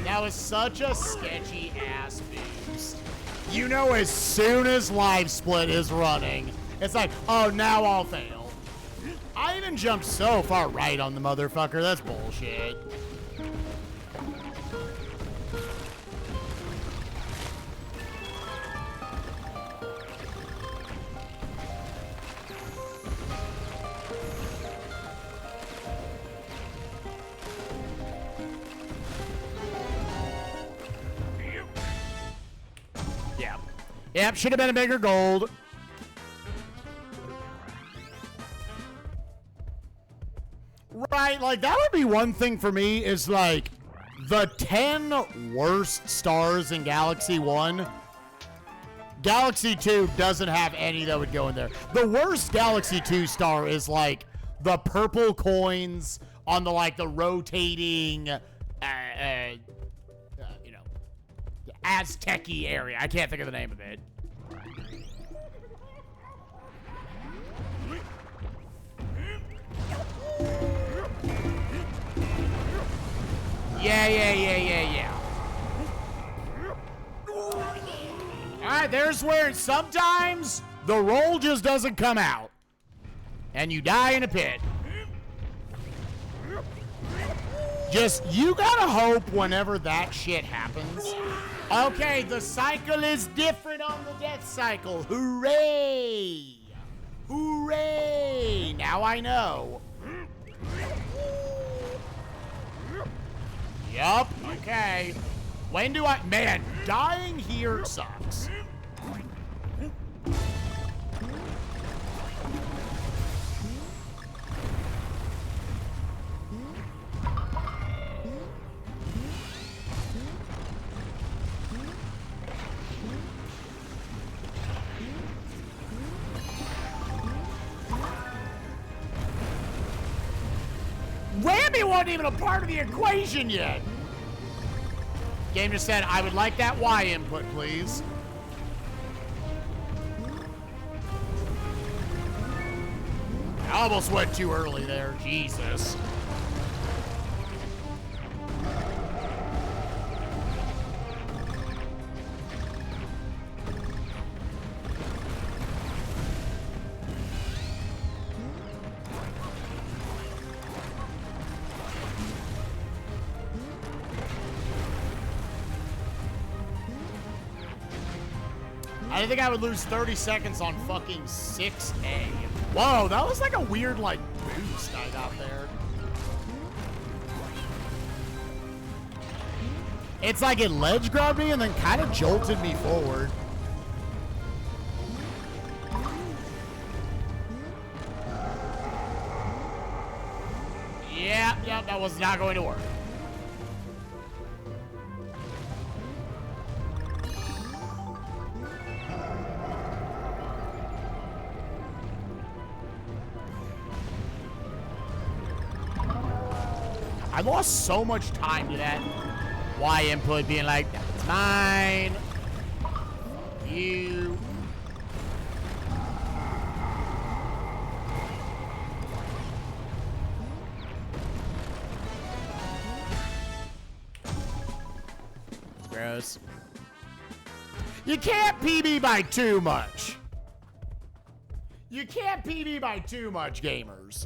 That was such a sketchy ass boost. You know, as soon as Live Split is running, it's like, oh, now I'll fail. I even jumped so far right on the motherfucker. That's bullshit. Yep, should have been a bigger gold. Right, like, that would be one thing for me is, like, the 10 worst stars in Galaxy 1. Galaxy 2 doesn't have any that would go in there. The worst Galaxy 2 star is, like, the purple coins on the, like, the rotating, Aztec-y area. I can't think of the name of it. Yeah. Alright, there's where sometimes the roll just doesn't come out. And you die in a pit. Just, you gotta hope whenever that shit happens. Okay, the cycle is different on the death cycle. Hooray! Hooray! Now I know. Yup, okay. When do I... Man, dying here sucks. Whammy wasn't even a part of the equation yet. Game just said, I would like that Y input, please. I almost went too early there. Jesus. I didn't think I would lose 30 seconds on fucking 6A. Whoa, that was like a weird, like, boost I got there. It's like it ledge grabbed me and then kind of jolted me forward. Yep, that was not going to work. I'm lost so much time to that Y input being like, that's mine. You. Gross. You can't PB by too much. You can't PB by too much, gamers.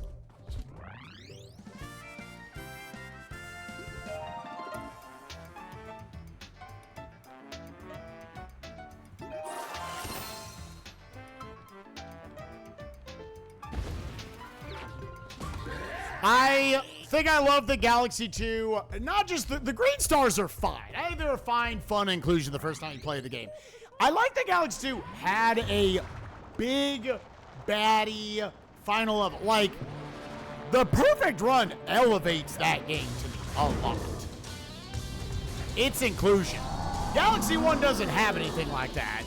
I think I love the Galaxy 2. Not just the green stars are fine. I think they're a fine, fun inclusion the first time you play the game. I like the Galaxy 2 had a big, baddie final level. Like, the perfect run elevates that game to me a lot. Its inclusion. Galaxy 1 doesn't have anything like that.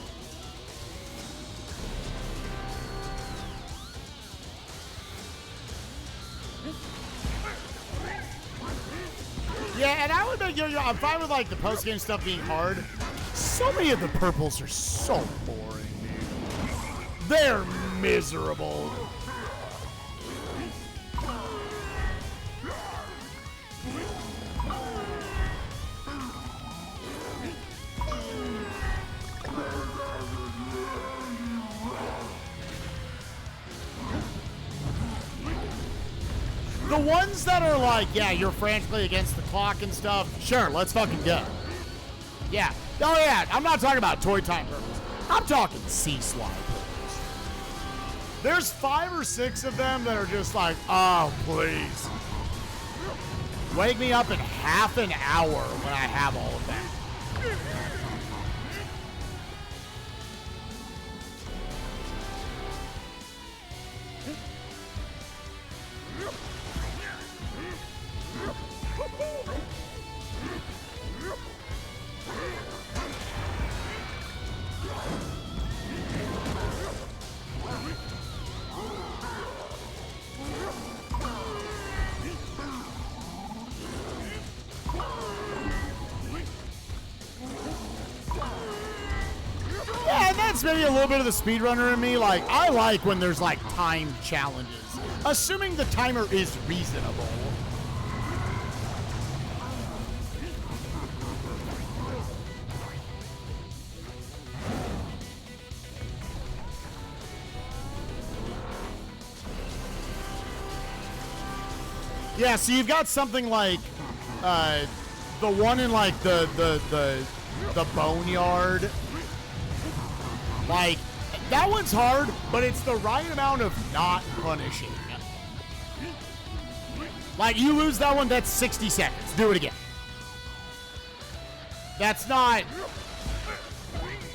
Yeah, and I would make I'm fine with like the post-game stuff being hard. So many of the purples are so boring, dude. They're miserable. The ones that are like, yeah, you're frantically against the clock and stuff, sure, let's fucking go. Yeah. Oh, yeah, I'm not talking about toy time purples. I'm talking C-slide purples. There's 5 or 6 of them that are just like, oh, please. Wake me up in half an hour when I have all of that. That's maybe a little bit of the speedrunner in me. Like, I like when there's like timed challenges, assuming the timer is reasonable. Yeah, so you've got something like the one in like the boneyard. Like, that one's hard, but it's the right amount of not punishing. Like, you lose that one, that's 60 seconds. Do it again. That's not...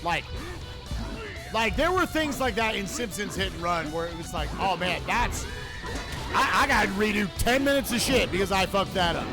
Like, there were things like that in Simpsons Hit and Run where it was like, oh, man, that's... I gotta redo 10 minutes of shit because I fucked that up.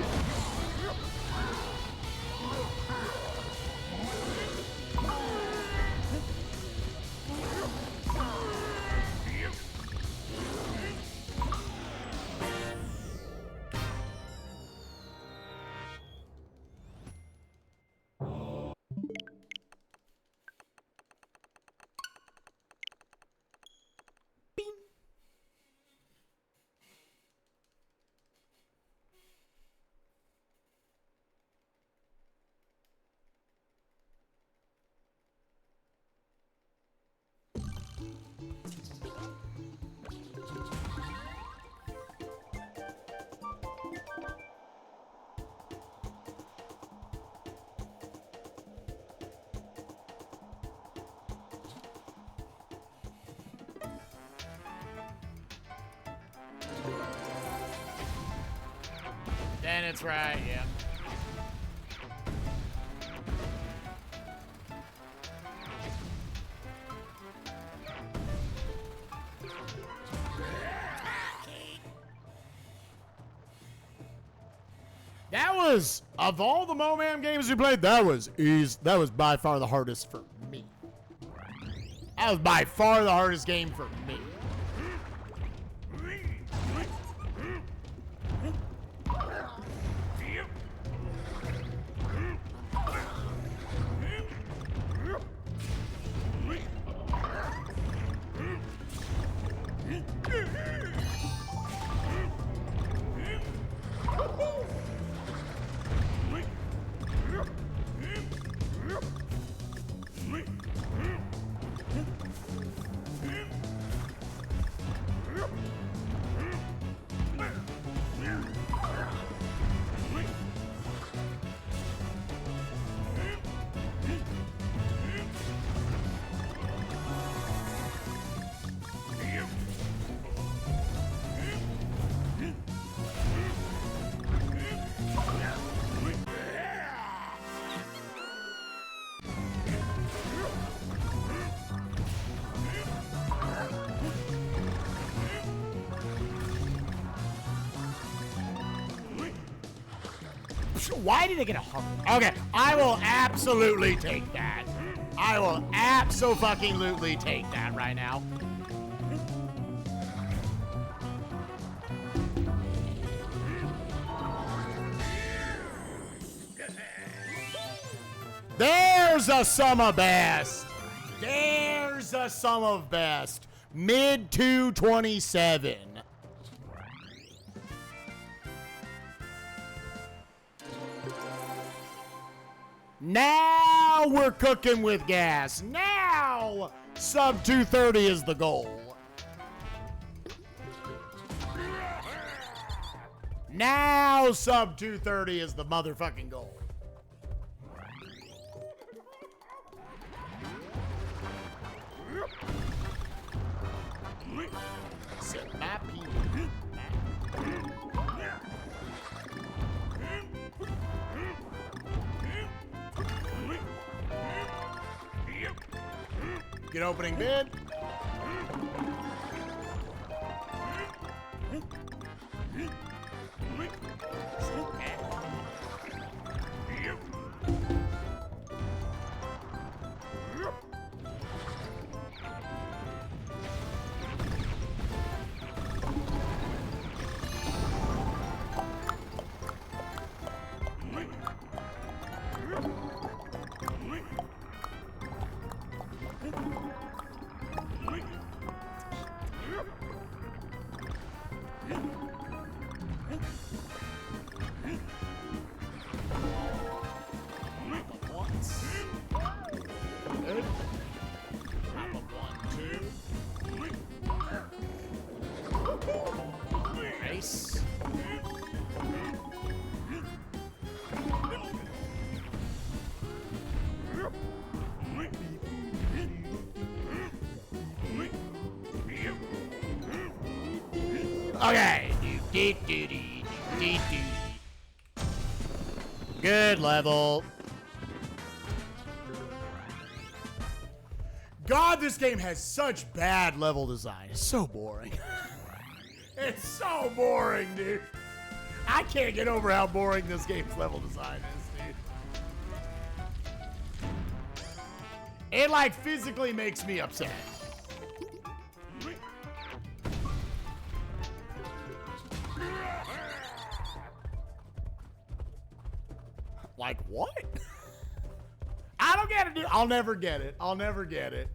Then it's right, yeah. That was, of all the Mo-Man games we played, that was by far the hardest for me. That was by far the hardest game for me. Why did I get a heart? Okay, I will absolutely take that. I will abso-fucking-lutely take that right now. There's a sum of best. There's a sum of best. Mid 227. Now we're cooking with gas. Now sub 230 is the goal. Now sub 230 is the motherfucking goal. Set my pee. Get opening bid. Nice. Okay. Good level. God, this game has such bad level design. It's so boring. It's so boring, dude. I can't get over how boring this game's level design is, dude. It, like, physically makes me upset. Like, what? I don't get it, dude. I'll never get it. I'll never get it.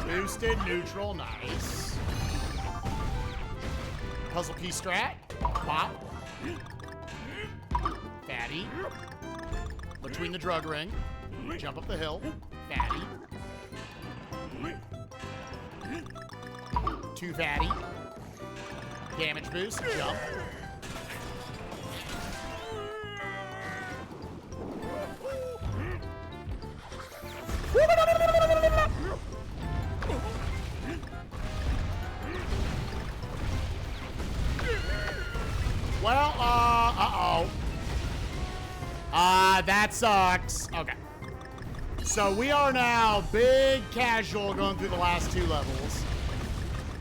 Boosted, neutral, nice. Puzzle piece strat. Pop. Fatty. Between the drug ring. Jump up the hill. Fatty. Too fatty. Damage boost. Jump. Well, uh-oh. That sucks. Okay. So we are now big casual going through the last two levels.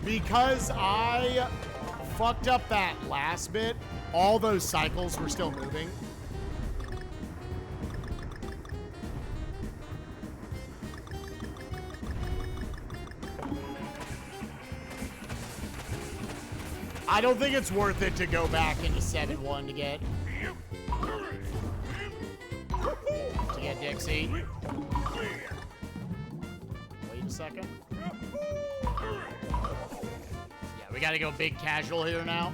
Because I fucked up that last bit, all those cycles were still moving. I don't think it's worth it to go back into 7-1 to get Dixie. Wait a second. Yeah, we gotta go big casual here now.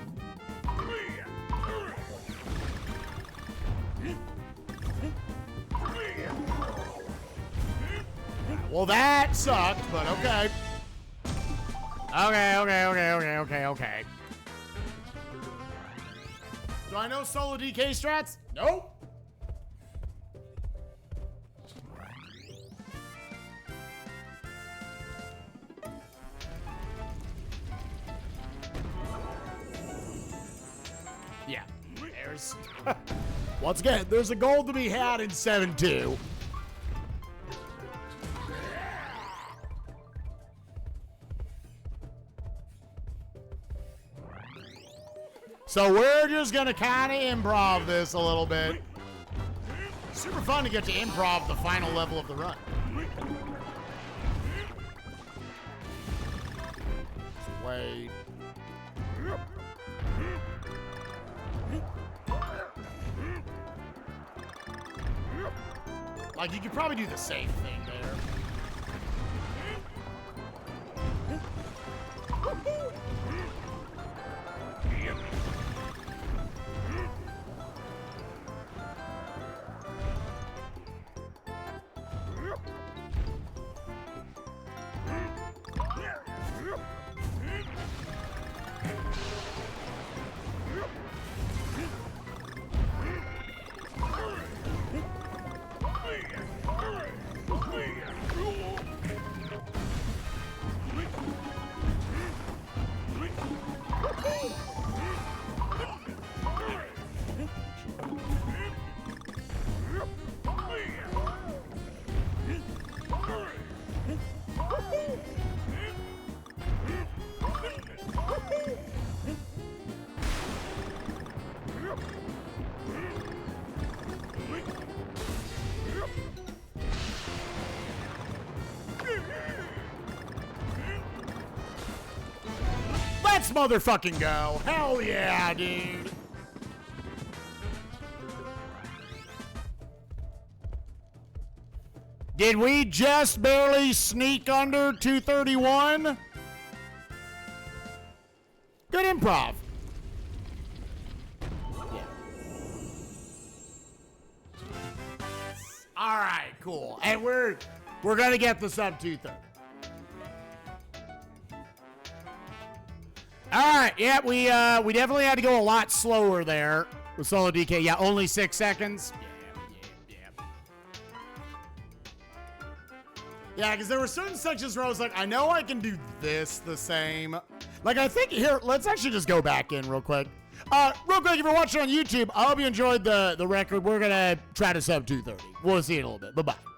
Well, that sucked, but okay. Okay. Do I know solo DK strats? Nope. Yeah. There's once again, there's a goal to be had in 7-2. So we're just gonna kind of improv this a little bit. Super fun to get to improv the final level of the run. Just wait. Like, you could probably do the safe thing there. Let's motherfucking go. Hell yeah, dude. Did we just barely sneak under 231? Good improv. Yeah. All right, cool. And we're gonna get the sub 230. All right, yeah, we definitely had to go a lot slower there with solo DK. Yeah, only 6 seconds. Yeah, because there were certain sections where I was like, I know I can do this the same. Like, I think here, let's actually just go back in real quick. Real quick, if you're watching on YouTube, I hope you enjoyed the record. We're going to try to sub 230. We'll see you in a little bit. Bye-bye.